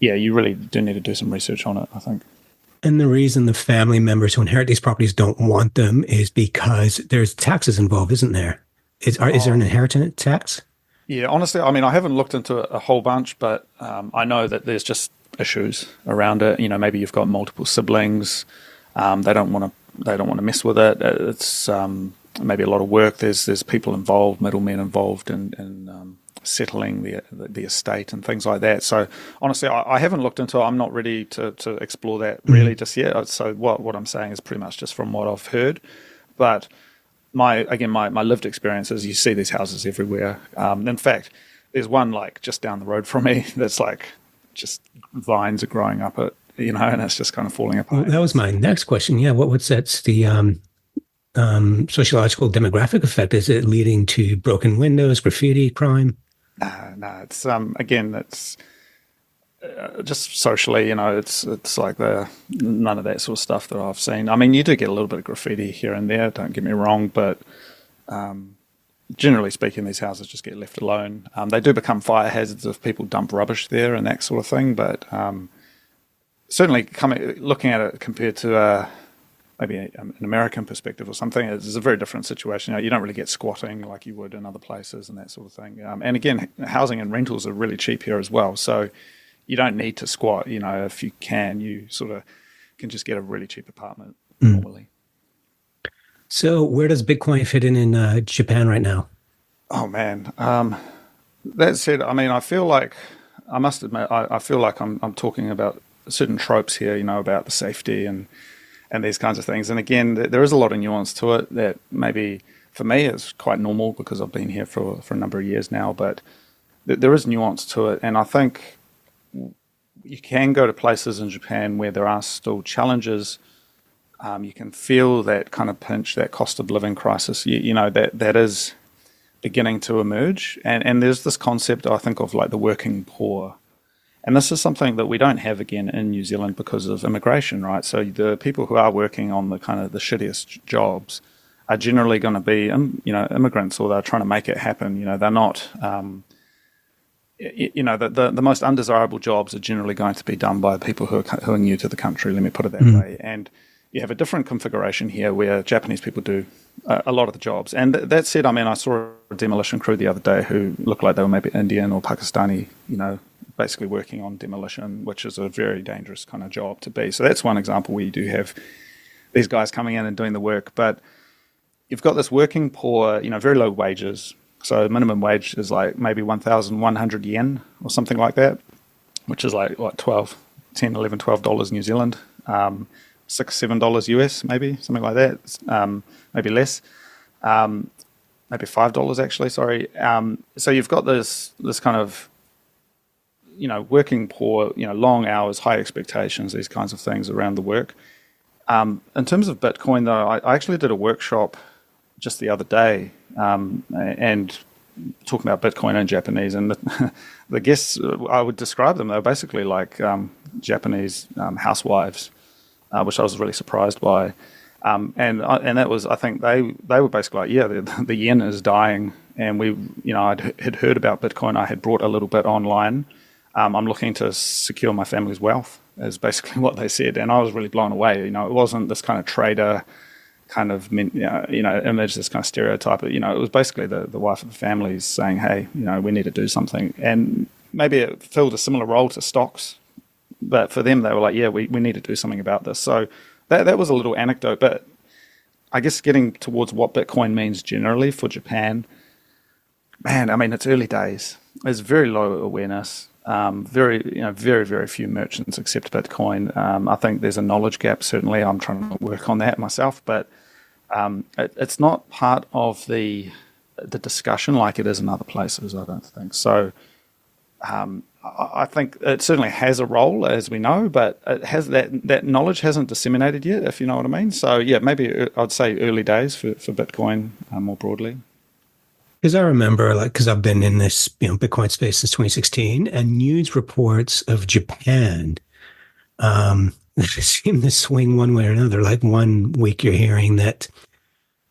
C: you really do need to do some research on it, I think.
B: And the reason the family members who inherit these properties don't want them is because there's taxes involved, isn't there? Is there an inheritance tax?
C: Yeah, honestly, I mean, I haven't looked into it a whole bunch, but I know that there's just issues around it. Maybe you've got multiple siblings. They don't want to they don't want to mess with it. It's maybe a lot of work. There's people involved, middlemen involved in settling the estate and things like that. So honestly, I haven't looked into it. I'm not ready to explore that really just yet. So what I'm saying is pretty much just from what I've heard. But my lived experience is you see these houses everywhere. In fact, there's one like just down the road from me that's like just vines are growing up it, and it's just kind of falling apart.
B: Well, that was my next question. Yeah, what's that's the sociological demographic effect? Is it leading to broken windows, graffiti, crime?
C: No, it's it's just socially, it's like none of that sort of stuff that I've seen. I mean, you do get a little bit of graffiti here and there, don't get me wrong, but generally speaking, these houses just get left alone. They do become fire hazards if people dump rubbish there and that sort of thing, but certainly looking at it compared to maybe an American perspective or something, it's a very different situation. You don't really get squatting like you would in other places and that sort of thing. And again, housing and rentals are really cheap here as well. So you don't need to squat. If you can, you sort of can just get a really cheap apartment normally.
B: So where does Bitcoin fit in Japan right now?
C: Oh, man. That said, I mean, I feel like, I must admit, I feel like I'm talking about certain tropes here, about the safety and these kinds of things. And again, there is a lot of nuance to it that maybe for me is quite normal because I've been here for a number of years now, but there is nuance to it. And I think you can go to places in Japan where there are still challenges. You can feel that kind of pinch, that cost of living crisis, that is beginning to emerge. And there's this concept, I think, of like the working poor. And this is something that we don't have again in New Zealand because of immigration, right? So the people who are working on the kind of the shittiest jobs are generally going to be, immigrants, or they're trying to make it happen. They're not, the most undesirable jobs are generally going to be done by people who are new to the country. Let me put it that way. And you have a different configuration here where Japanese people do a lot of the jobs. And that said, I mean, I saw a demolition crew the other day who looked like they were maybe Indian or Pakistani, basically working on demolition, which is a very dangerous kind of job to be. So that's one example where you do have these guys coming in and doing the work. But you've got this working poor, very low wages. So minimum wage is like maybe 1,100 yen or something like that, which is like, what, $10, $11, $12 New Zealand, $6, $7 US, maybe, something like that, maybe less, maybe $5 actually, sorry. So you've got this kind of, working poor, long hours, high expectations, these kinds of things around the work. In terms of Bitcoin, though, I actually did a workshop just the other day and talking about Bitcoin in Japanese. And the guests, I would describe them, they're basically like Japanese housewives, which I was really surprised by. And that was, I think they were basically like, yeah, the yen is dying. And I had heard about Bitcoin. I had brought a little bit online. I'm looking to secure my family's wealth, is basically what they said. And I was really blown away. It wasn't this kind of trader kind of, image, this kind of stereotype. It was basically the wife of the family saying, hey, we need to do something. And maybe it filled a similar role to stocks. But for them, they were like, yeah, we need to do something about this. So that was a little anecdote. But I guess getting towards what Bitcoin means generally for Japan, man, I mean, it's early days. There's very low awareness. Very, very, very few merchants accept Bitcoin. I think there's a knowledge gap. Certainly, I'm trying to work on that myself, but it's not part of the discussion like it is in other places, I don't think. So I think it certainly has a role, as we know, but it has that knowledge hasn't disseminated yet, if you know what I mean. So yeah, maybe I'd say early days for Bitcoin more broadly.
B: Because I remember, because I've been in this, Bitcoin space since 2016, and news reports of Japan seem to swing one way or another. Like one week you're hearing that,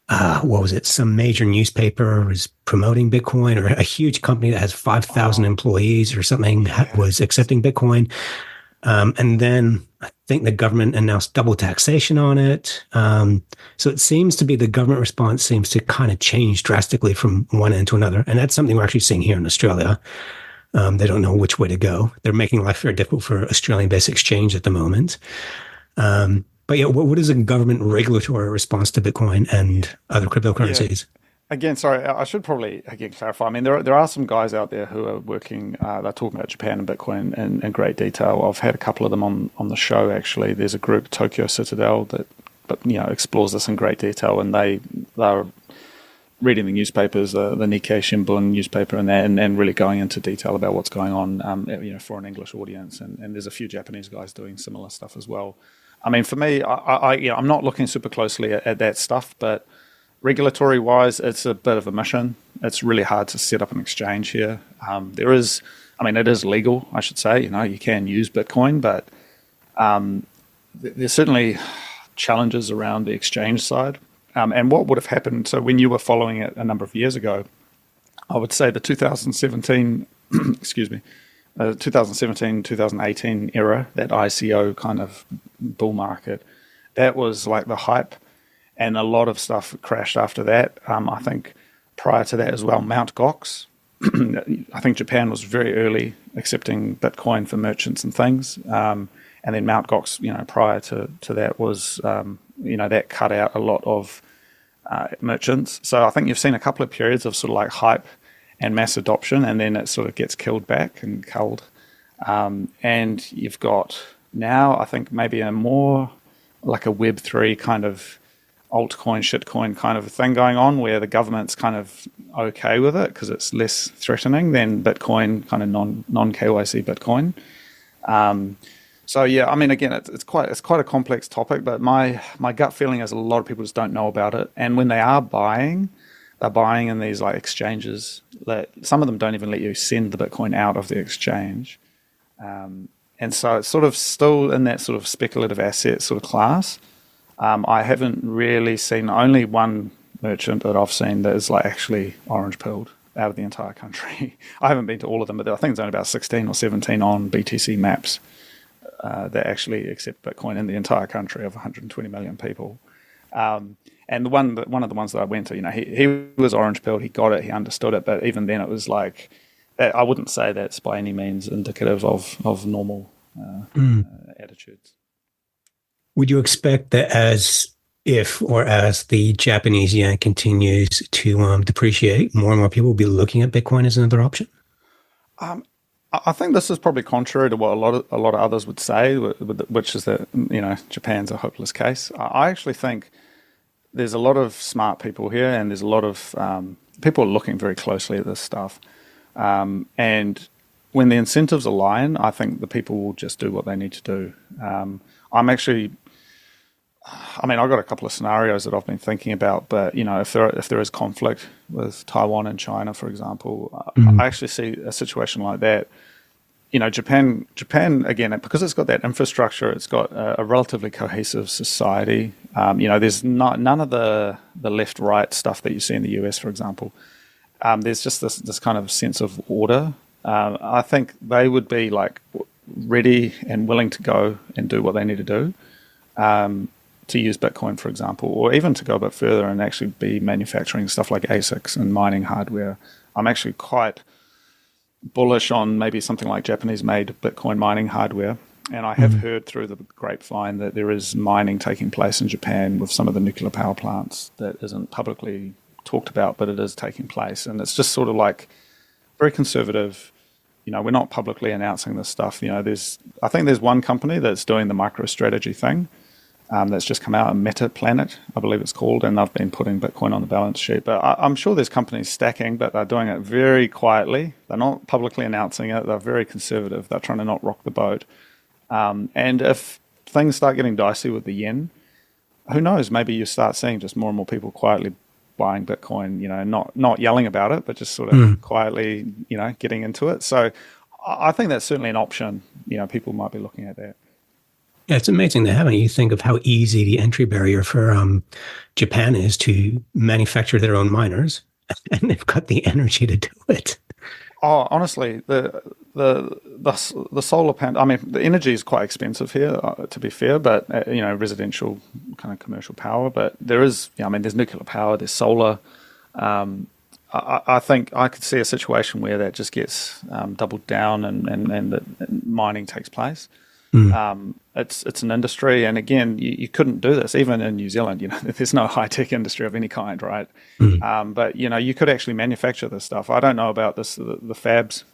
B: what was it? Some major newspaper was promoting Bitcoin, or a huge company that has 5,000 employees or something was accepting Bitcoin. And then I think the government announced double taxation on it. So it seems to be the government response seems to kind of change drastically from one end to another. And that's something we're actually seeing here in Australia. They don't know which way to go. They're making life very difficult for Australian-based exchange at the moment. But yeah, what is a government regulatory response to Bitcoin and other
C: Yeah.
B: cryptocurrencies?
C: Again, sorry, I should probably again clarify. I mean, there are some guys out there who are working. They're talking about Japan and Bitcoin in great detail. I've had a couple of them on the show. Actually, there's a group, Tokyo Citadel, that explores this in great detail, and they're reading the newspapers, the Nikkei Shimbun newspaper, and really going into detail about what's going on. For an English audience, and there's a few Japanese guys doing similar stuff as well. I mean, for me, I'm not looking super closely at that stuff, but regulatory wise, it's a bit of a mission. It's really hard to set up an exchange here. It is legal, I should say. You can use Bitcoin, but there's certainly challenges around the exchange side. And what would have happened? So when you were following it a number of years ago, I would say the 2017, 2018 era, that ICO kind of bull market, that was like the hype. And a lot of stuff crashed after that. I think prior to that as well, Mt. Gox. I think Japan was very early accepting Bitcoin for merchants and things. And then Mt. Gox, prior to that was, that cut out a lot of merchants. So I think you've seen a couple of periods of sort of like hype and mass adoption, and then it sort of gets killed back and culled. And you've got now, I think, maybe a more like a Web3 kind of altcoin, shitcoin kind of thing going on, where the government's kind of okay with it because it's less threatening than Bitcoin, kind of non-KYC Bitcoin. So yeah, I mean, again, it's quite a complex topic, but my gut feeling is a lot of people just don't know about it, and when they are buying, they're buying in these like exchanges that some of them don't even let you send the Bitcoin out of the exchange, and so it's sort of still in that sort of speculative asset sort of class. I haven't really seen only one merchant that I've seen that is like actually orange pilled out of the entire country. I haven't been to all of them, but I think there's only about 16 or 17 on BTC maps that actually accept Bitcoin in the entire country of 120 million people. And one of the ones that I went to, he was orange pilled, he got it, he understood it, but even then it was like, I wouldn't say that's by any means indicative of normal attitudes.
B: Would you expect that as the Japanese yen continues to depreciate, more and more people will be looking at Bitcoin as another option?
C: I think this is probably contrary to what a lot of others would say, which is that Japan's a hopeless case. I actually think there's a lot of smart people here, and there's a lot of people are looking very closely at this stuff. And when the incentives align, I think the people will just do what they need to do. I've got a couple of scenarios that I've been thinking about, but if there is conflict with Taiwan and China, for example, I actually see a situation like that. Japan again, because it's got that infrastructure, it's got a relatively cohesive society. There's none of the left-right stuff that you see in the US, for example. There's just this kind of sense of order. I think they would be like ready and willing to go and do what they need to do. To use Bitcoin, for example, or even to go a bit further and actually be manufacturing stuff like ASICs and mining hardware. I'm actually quite bullish on maybe something like Japanese-made Bitcoin mining hardware. And I have heard through the grapevine that there is mining taking place in Japan with some of the nuclear power plants that isn't publicly talked about, but it is taking place. And it's just sort of like very conservative. We're not publicly announcing this stuff. I think there's one company that's doing the MicroStrategy thing. That's just come out, MetaPlanet, I believe it's called, and they've been putting Bitcoin on the balance sheet. But I'm sure there's companies stacking, but they're doing it very quietly. They're not publicly announcing it. They're very conservative. They're trying to not rock the boat. And if things start getting dicey with the yen, who knows? Maybe you start seeing just more and more people quietly buying Bitcoin, not yelling about it, but just sort of quietly, getting into it. So I think that's certainly an option. People might be looking at that.
B: Yeah, it's amazing to have it. You think of how easy the entry barrier for Japan is to manufacture their own miners, and they've got the energy to do it.
C: Oh, honestly, the solar panel. I mean, the energy is quite expensive here, to be fair. But residential kind of commercial power. But there is, there's nuclear power, there's solar. I think I could see a situation where that just gets doubled down and mining takes place. It's an industry, and again, you couldn't do this even in New Zealand. There's no high tech industry of any kind, right? But you could actually manufacture this stuff. I don't know about the fabs,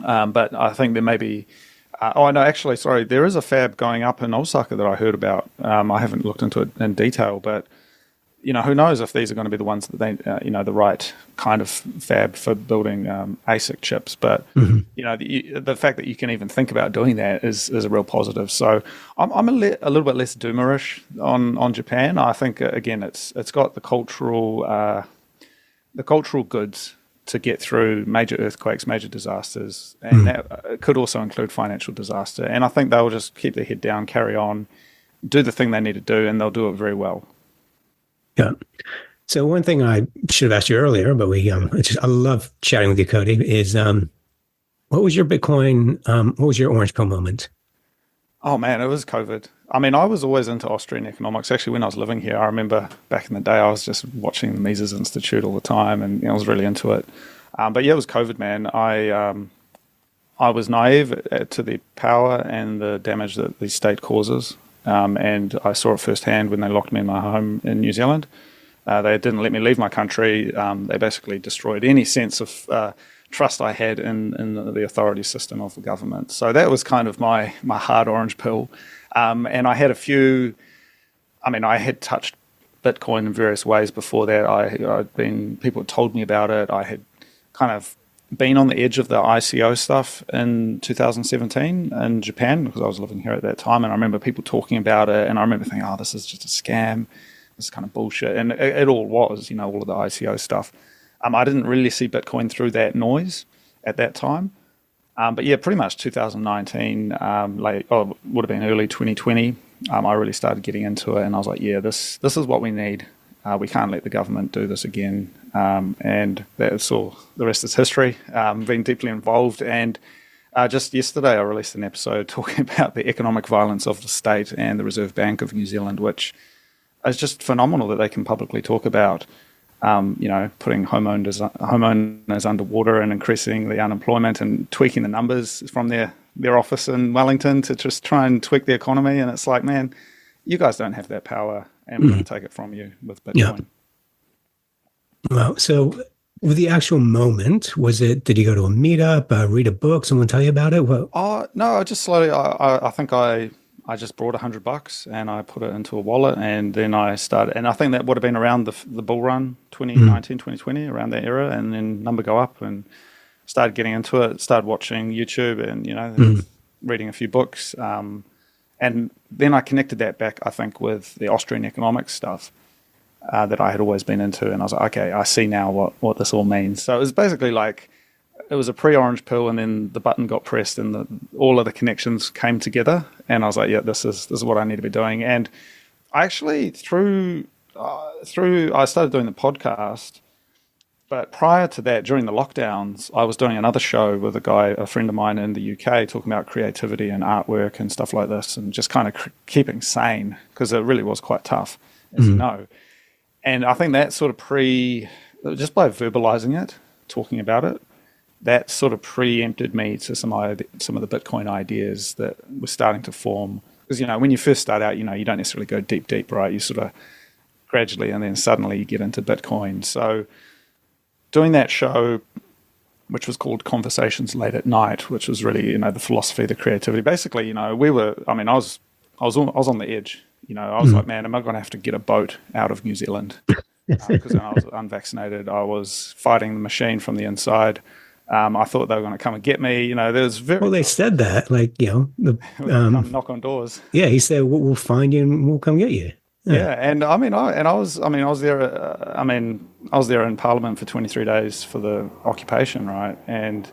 C: but I think there may be. Oh no, actually, sorry, there is a fab going up in Osaka that I heard about. I haven't looked into it in detail, but who knows if these are going to be the ones that they, the right kind of fab for building ASIC chips. But the fact that you can even think about doing that is a real positive. So I'm a little bit less doomerish on Japan. I think again it's got the cultural goods to get through major earthquakes, major disasters, and that could also include financial disaster. And I think they'll just keep their head down, carry on, do the thing they need to do, and they'll do it very well.
B: Yeah. So one thing I should have asked you earlier, but I love chatting with you, Cody, is what was your Bitcoin, what was your orange pill moment?
C: Oh man, it was COVID. I mean, I was always into Austrian economics. Actually, when I was living here, I remember back in the day, I was just watching the Mises Institute all the time, and I was really into it. But yeah, it was COVID, man. I was naive to the power and the damage that the state causes. And I saw it firsthand when they locked me in my home in New Zealand. They didn't let me leave my country. They basically destroyed any sense of trust I had in the authority system of the government. So that was kind of my hard orange pill. And I had I had touched Bitcoin in various ways before that. People had told me about it. I had kind of been on the edge of the ICO stuff in 2017 in Japan because I was living here at that time, and I remember people talking about it, and I remember thinking, oh, this is just a scam, this is kind of bullshit, and it all was, all of the ICO stuff. I didn't really see Bitcoin through that noise at that time, but yeah, pretty much 2019, would have been early 2020, I really started getting into it, and I was like, yeah, this is what we need. We can't let the government do this again. And that's all. The rest is history. Been deeply involved. And just yesterday, I released an episode talking about the economic violence of the state and the Reserve Bank of New Zealand, which is just phenomenal that they can publicly talk about, putting homeowners underwater and increasing the unemployment and tweaking the numbers from their office in Wellington to just try and tweak the economy. And it's like, man, you guys don't have that power, and we're going to take it from you with Bitcoin.
B: Yeah. Well, so with the actual moment, did you go to a meetup, read a book, someone tell you about it?
C: No, I just slowly, I think I just brought $100 and I put it into a wallet, and then I started, and I think that would have been around the bull run, 2019, 2020, around that era, and then number go up and started getting into it, started watching YouTube and, reading a few books. And then I connected that back, I think, with the Austrian economics stuff that I had always been into. And I was like, okay, I see now what this all means. So it was basically like, it was a pre-orange pill, and then the button got pressed and all of the connections came together. And I was like, yeah, this is what I need to be doing. And I actually, I started doing the podcast. But prior to that, during the lockdowns, I was doing another show with a friend of mine in the UK, talking about creativity and artwork and stuff like this, and just kind of keeping sane, because it really was quite tough, as you know. And I think that sort of just by verbalizing it, talking about it, that sort of preempted me to some of the Bitcoin ideas that were starting to form. Because, when you first start out, you don't necessarily go deep, right? You sort of gradually, and then suddenly you get into Bitcoin. So doing that show, which was called Conversations Late at Night, which was really, the philosophy, the creativity. Basically, I was on the edge. I was like, man, am I going to have to get a boat out of New Zealand? Because I was unvaccinated. I was fighting the machine from the inside. I thought they were going to come and get me.
B: They said that,
C: knock on doors.
B: Yeah, he said, we'll find you and we'll come get you.
C: Yeah, and I was there. I was there in Parliament for 23 days for the occupation, right? And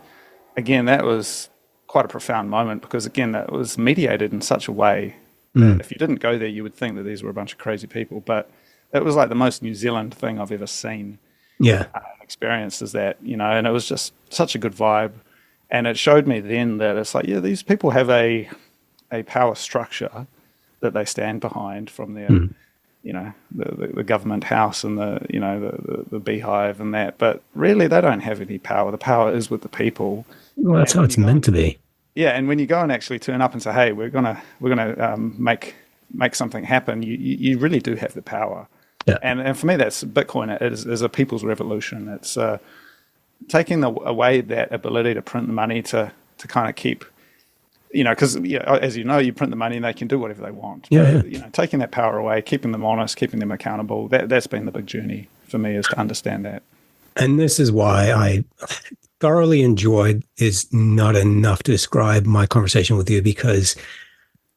C: again, that was quite a profound moment, because again, that was mediated in such a way that if you didn't go there, you would think that these were a bunch of crazy people. But it was like the most New Zealand thing I've ever seen.
B: Yeah,
C: experienced is that, and it was just such a good vibe, and it showed me then that it's like, yeah, these people have a power structure that they stand behind from their, the government house and the beehive and that. But really, they don't have any power. The power is with the people.
B: Well, that's how it's meant to be.
C: Yeah, and when you go and actually turn up and say, "Hey, we're gonna make something happen," you really do have the power.
B: Yeah.
C: And for me, that's Bitcoin is a people's revolution. It's taking away that ability to print the money to kind of keep, because as you know, you print the money and they can do whatever they want.
B: Yeah,
C: but, taking that power away, keeping them honest, keeping them accountable. That's been the big journey for me, is to understand that.
B: And this is why I thoroughly enjoyed is not enough to describe my conversation with you, because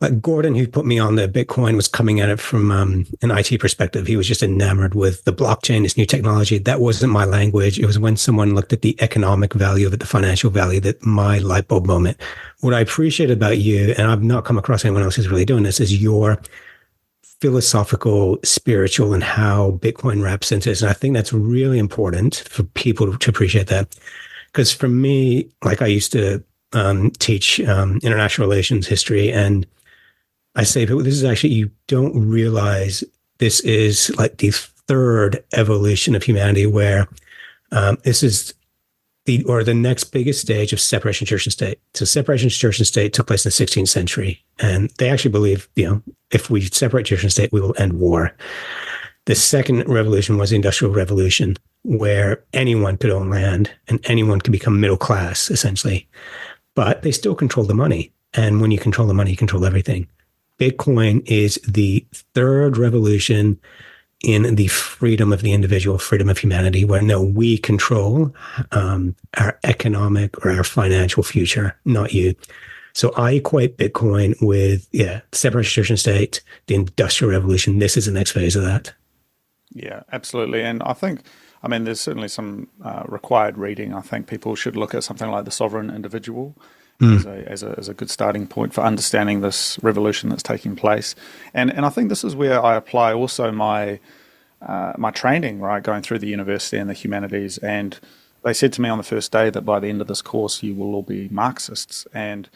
B: like Gordon, who put me on the Bitcoin, was coming at it from an IT perspective. He was just enamored with the blockchain, this new technology. That wasn't my language. It was when someone looked at the economic value of it, the financial value, that my light bulb moment. What I appreciate about you, and I've not come across anyone else who's really doing this, is your philosophical, spiritual, and how Bitcoin wraps into this. And I think that's really important for people to appreciate that. Because for me, like I used to teach international relations history, and I say, but this is actually, you don't realize this is like the third evolution of humanity, where this is the next biggest stage of separation of church and state. So separation of church and state took place in the 16th century. And they actually believe, if we separate church and state, we will end war. The second revolution was the Industrial Revolution, where anyone could own land and anyone could become middle class, essentially. But they still control the money. And when you control the money, you control everything. Bitcoin is the third revolution in the freedom of the individual, freedom of humanity, where we control our economic or our financial future, not you. So I equate Bitcoin with, separation of church and state, the Industrial Revolution. This is the next phase of that.
C: Yeah, absolutely. And I think, there's certainly some required reading. I think people should look at something like The Sovereign Individual as a good starting point for understanding this revolution that's taking place. And I think this is where I apply also my training, right, going through the university and the humanities. And they said to me on the first day that by the end of this course, you will all be Marxists. And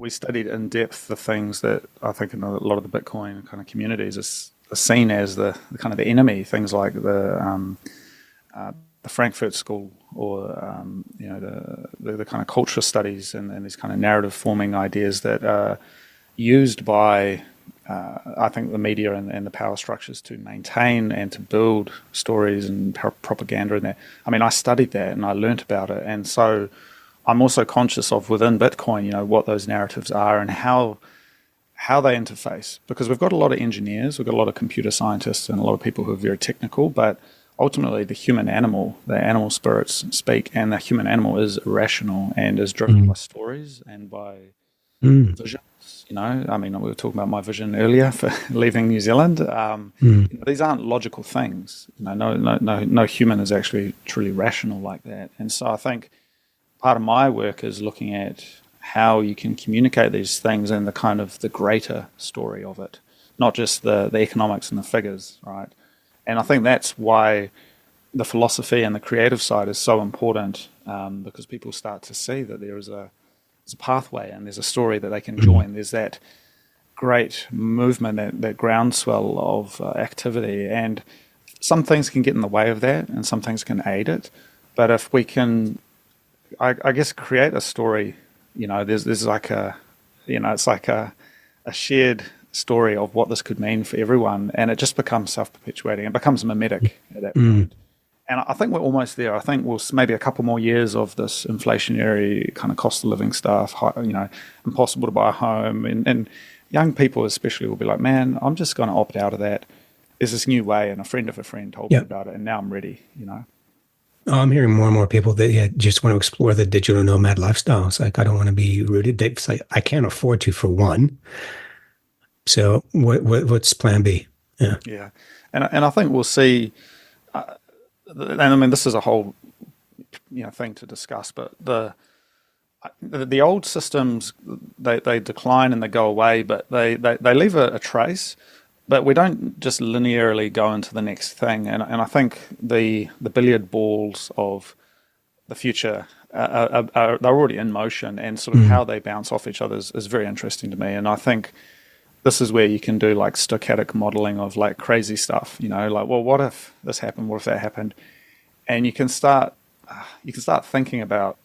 C: we studied in depth the things that I think in a lot of the Bitcoin kind of communities are seen as the kind of the enemy, things like the Frankfurt School, or the kind of culture studies and these kind of narrative forming ideas that are used by I think the media and the power structures to maintain and to build stories and propaganda in there. I studied that and I learnt about it, and so I'm also conscious of within Bitcoin, what those narratives are and how they interface, because we've got a lot of engineers, we've got a lot of computer scientists and a lot of people who are very technical, but ultimately the human animal, the animal spirits speak, and the human animal is irrational and is driven by stories and by visions. We were talking about my vision earlier for leaving New Zealand. These aren't logical things. No human is actually truly rational like that. And so I think part of my work is looking at how you can communicate these things in the kind of the greater story of it, not just the economics and the figures, right? And I think that's why the philosophy and the creative side is so important, because people start to see that there's a pathway and there's a story that they can join. There's that great movement, that groundswell of activity, and some things can get in the way of that and some things can aid it. But if we can, I guess, create a story, there's like it's like a shared story of what this could mean for everyone, and it just becomes self-perpetuating. It becomes mimetic at that point. And I think we're almost there. I think we'll maybe a couple more years of this inflationary kind of cost of living stuff, impossible to buy a home. And young people especially will be like, man, I'm just going to opt out of that. There's this new way, and a friend of a friend told me about it, and now I'm ready,
B: I'm hearing more and more people that just want to explore the digital nomad lifestyle. It's like, I don't want to be rooted. It's like, I can't afford to, for one. So what's plan B?
C: Yeah. And I think we'll see, and this is a whole thing to discuss, but the old systems, they decline and they go away, but they leave a trace, but we don't just linearly go into the next thing. And I think the billiard balls of the future they're already in motion, and sort of how they bounce off each other is very interesting to me. And I think this is where you can do like stochastic modeling of like crazy stuff, like, well, what if this happened? What if that happened? And you can start thinking about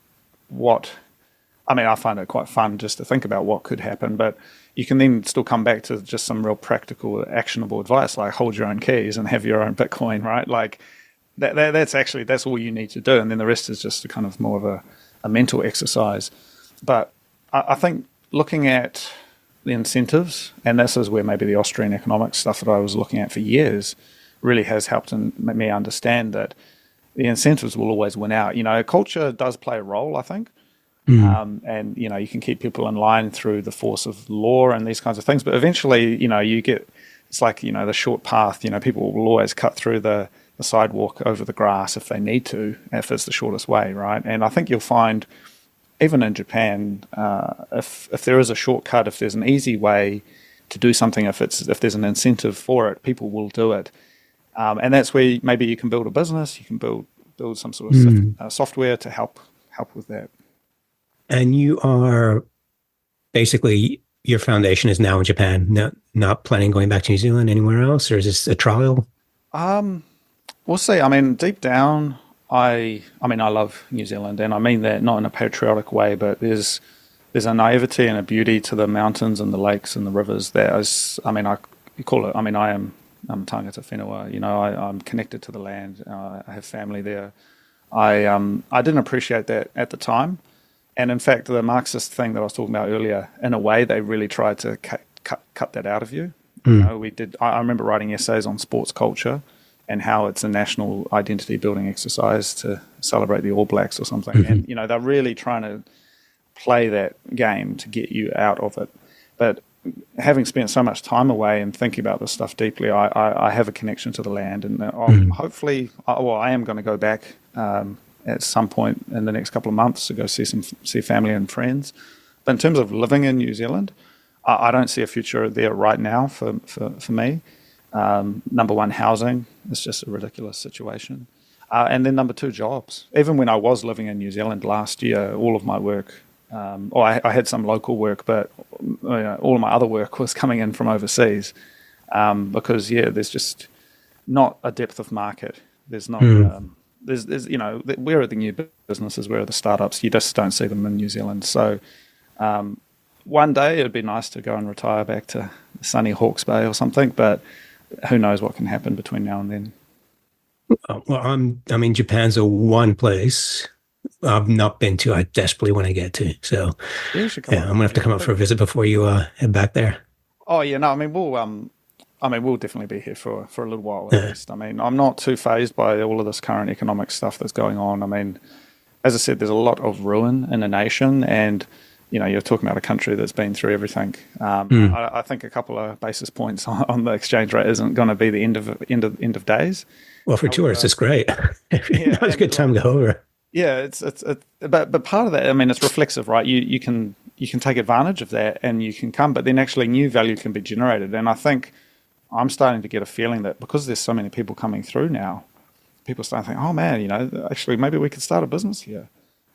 C: what I mean, I find it quite fun just to think about what could happen, but you can then still come back to just some real practical, actionable advice, like hold your own keys and have your own Bitcoin, right? Like that's all you need to do. And then the rest is just a kind of more of a mental exercise. But I think looking at the incentives, and this is where maybe the Austrian economics stuff that I was looking at for years really has helped me understand that the incentives will always win out. Culture does play a role, I think. And, you can keep people in line through the force of law and these kinds of things. But eventually, you get, it's like, the short path, people will always cut through the sidewalk over the grass if they need to, if it's the shortest way, right? And I think you'll find, even in Japan, if there is a shortcut, if there's an easy way to do something, if there's an incentive for it, people will do it. And that's where maybe you can build a business, you can build some sort of software to help with that.
B: And you are basically, your foundation is now in Japan, not planning going back to New Zealand, anywhere else, or is this a trial?
C: We'll see. I mean, deep down, I love New Zealand, and I mean that not in a patriotic way, but there's a naivety and a beauty to the mountains and the lakes and the rivers that is, I'm tangata whenua, I'm connected to the land. I have family there. I didn't appreciate that at the time. And in fact, the Marxist thing that I was talking about earlier, in a way, they really tried to cut that out of you. I remember writing essays on sports culture and how it's a national identity building exercise to celebrate the All Blacks or something. And, they're really trying to play that game to get you out of it. But having spent so much time away and thinking about this stuff deeply, I have a connection to the land. And hopefully, I am going to go back at some point in the next couple of months to go see family and friends. But in terms of living in New Zealand, I don't see a future there right now for me. Number one, housing is just a ridiculous situation. And then number two, jobs. Even when I was living in New Zealand last year, all of my work, I had some local work, but all of my other work was coming in from overseas because, there's just not a depth of market. There's not... There's where are the new businesses? Where are the startups? You just don't see them in New Zealand. So one day it'd be nice to go and retire back to sunny Hawke's Bay or something, but who knows what can happen between now and then.
B: Well, Japan's a one place I've not been to. I desperately want to get to. So I'm gonna have to come up for a visit before you head back there.
C: Oh yeah, no, we'll definitely be here for a little while at least. I'm not too fazed by all of this current economic stuff that's going on. As I said, there's a lot of ruin in the nation, and you're talking about a country that's been through everything. I think a couple of basis points on the exchange rate isn't going to be the end of days.
B: Well, for tourists, it's great. It's a good time to go over.
C: Yeah, but part of that, it's reflexive, right? You can take advantage of that, and you can come, but then actually new value can be generated, and I think I'm starting to get a feeling that because there's so many people coming through now, people start to think, oh man, actually maybe we could start a business here.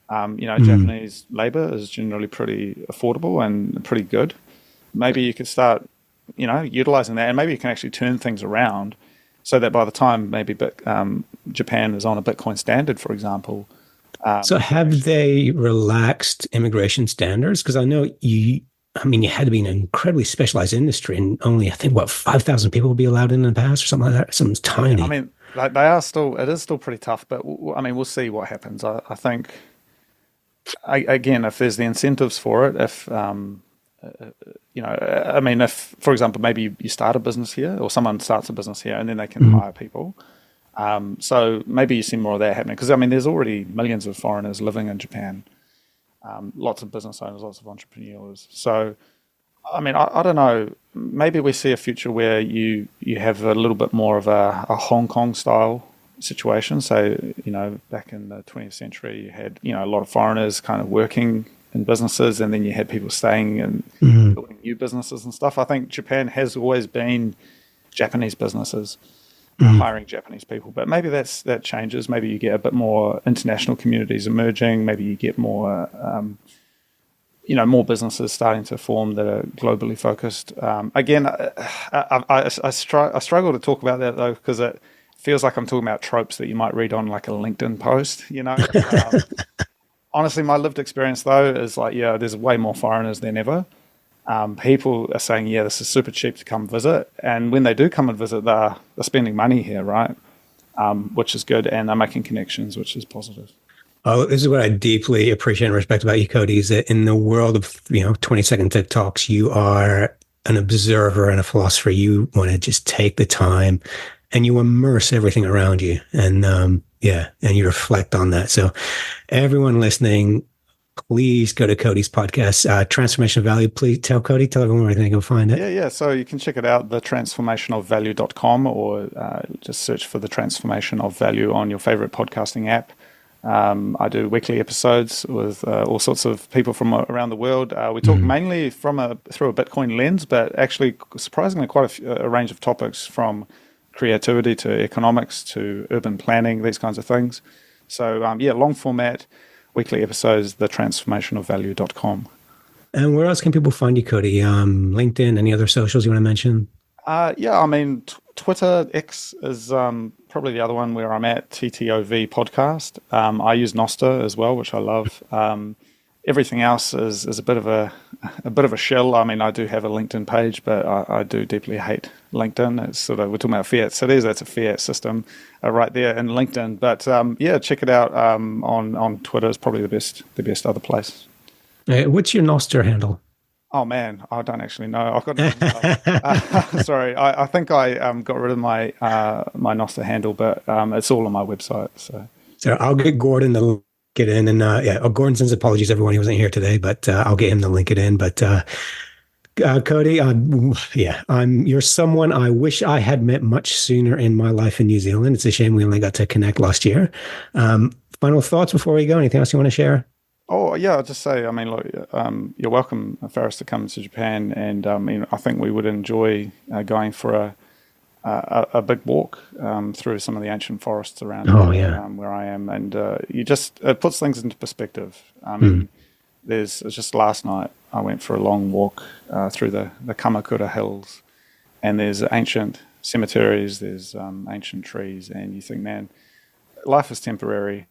C: Japanese labor is generally pretty affordable and pretty good. Maybe you could start, utilizing that, and maybe you can actually turn things around so that by the time maybe Japan is on a Bitcoin standard, for example.
B: So have they relaxed immigration standards? Because I know you had to be an incredibly specialized industry, and only, I think, 5,000 people will be allowed in the past or something like that. Something's tiny.
C: It is still pretty tough, but we'll see what happens. I think, again, if there's the incentives for it, if, if, for example, maybe you start a business here or someone starts a business here and then they can hire people. So maybe you see more of that happening because, there's already millions of foreigners living in Japan. Lots of business owners, lots of entrepreneurs. So, I don't know. Maybe we see a future where you have a little bit more of a Hong Kong style situation. So, back in the 20th century, you had, a lot of foreigners kind of working in businesses, and then you had people staying and building new businesses and stuff. I think Japan has always been Japanese businesses. Hiring Japanese people, but maybe that changes. Maybe you get a bit more international communities emerging. Maybe you get more, more businesses starting to form that are globally focused. Again, I struggle to talk about that though because it feels like I'm talking about tropes that you might read on like a LinkedIn post. honestly, my lived experience though is like, yeah, there's way more foreigners than ever. People are saying, yeah, this is super cheap to come visit. And when they do come and visit, they're spending money here, right? Which is good. And they're making connections, which is positive.
B: Oh, this is what I deeply appreciate and respect about you, Cody, is that in the world of, 20-second TikToks, you are an observer and a philosopher. You want to just take the time and you immerse everything around you. And and you reflect on that. So everyone listening, please go to Cody's podcast, Transformation of Value. Please tell everyone where they can go find it.
C: Yeah. So you can check it out, thetransformationofvalue.com, or just search for The Transformation of Value on your favorite podcasting app. I do weekly episodes with all sorts of people from around the world. We talk mainly through a Bitcoin lens, but actually surprisingly quite a range of topics, from creativity to economics to urban planning, these kinds of things. So long format, weekly episodes, thetransformationofvalue.com.
B: And where else can people find you, Cody? LinkedIn, any other socials you want to mention?
C: Twitter, X is probably the other one where I'm at, TTOV podcast. I use Nostr as well, which I love. Everything else is a bit of a shell. I mean, I do have a LinkedIn page, but I do deeply hate LinkedIn. It's sort of, we're talking about fiat cities. That's a fiat system right there in LinkedIn. But check it out on Twitter. Is probably the best other place.
B: What's your Nostr handle?
C: Oh man, I don't actually know. I've got sorry. I think I got rid of my my Nostr handle, but it's all on my website. So
B: I'll get Gordon to link it in, and Gordon sends apologies to everyone he wasn't here today, but I'll get him to link it in. But Cody, you're someone I wish I had met much sooner in my life in New Zealand. It's a shame we only got to connect last year. Final thoughts before we go? Anything else you want to share?
C: Oh, yeah, I'll just say, I mean, look, you're welcome, Faris, to come to Japan. And I think we would enjoy going for a big walk through some of the ancient forests around where I am. And it puts things into perspective. I mean, it's just last night, I went for a long walk through the Kamakura Hills. And there's ancient cemeteries, there's ancient trees. And you think, man, life is temporary.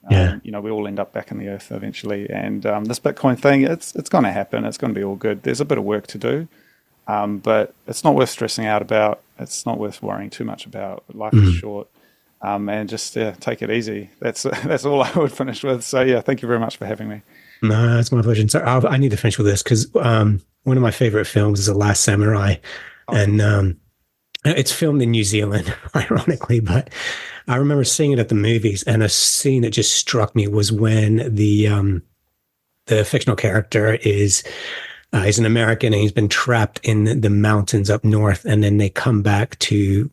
C: We all end up back in the earth eventually. And this Bitcoin thing, it's going to happen. It's going to be all good. There's a bit of work to do, but it's not worth stressing out about. It's not worth worrying too much about. Life is short, and just take it easy. That's all I would finish with. So, thank you very much for having me. No,
B: it's my pleasure. So I need to finish with this because one of my favorite films is The Last Samurai. And it's filmed in New Zealand, ironically, but I remember seeing it at the movies, and a scene that just struck me was when the fictional character is he's an American and he's been trapped in the mountains up north, and then they come back to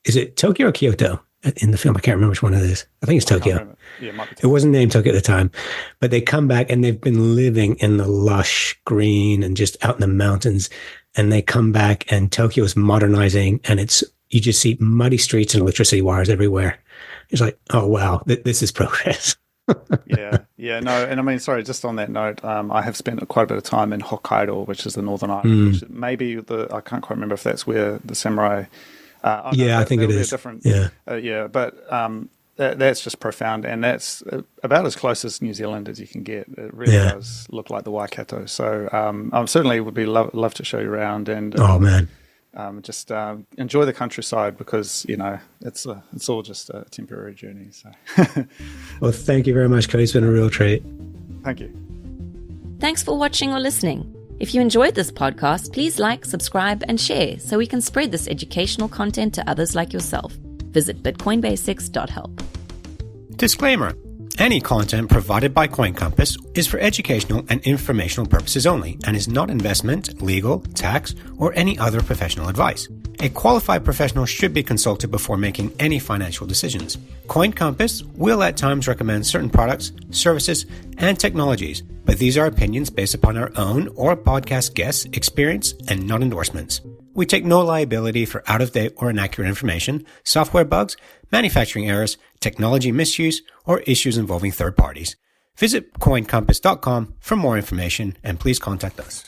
B: is it Tokyo or Kyoto in the film? I can't remember which one it is. I think it's Tokyo.
C: Yeah, it might be
B: It
C: Tokyo.
B: wasn't named Tokyo at the time, but they come back and they've been living in the lush green and just out in the mountains. And they come back and Tokyo is modernizing, and you just see muddy streets and electricity wires everywhere. It's like, oh, wow, this is progress.
C: No. And I mean, sorry, just on that note, I have spent quite a bit of time in Hokkaido, which is the northern island, which maybe I can't quite remember if that's where the samurai.
B: I think it is.
C: Different, but that's just profound, and that's about as close as New Zealand as you can get. It really does look like the Waikato. So I certainly would be love to show you around, and just enjoy the countryside, because it's all just a temporary journey. So,
B: well, thank you very much, Cody. It's been a real treat.
C: Thank you.
A: Thanks for watching or listening. If you enjoyed this podcast, please like, subscribe, and share so we can spread this educational content to others like yourself. Visit bitcoinbasics.help.
B: Disclaimer. Any content provided by CoinCompass is for educational and informational purposes only and is not investment, legal, tax, or any other professional advice. A qualified professional should be consulted before making any financial decisions. CoinCompass will at times recommend certain products, services, and technologies, but these are opinions based upon our own or podcast guests' experience and not endorsements. We take no liability for out-of-date or inaccurate information, software bugs, manufacturing errors, technology misuse, or issues involving third parties. Visit coincompass.com for more information, and please contact us.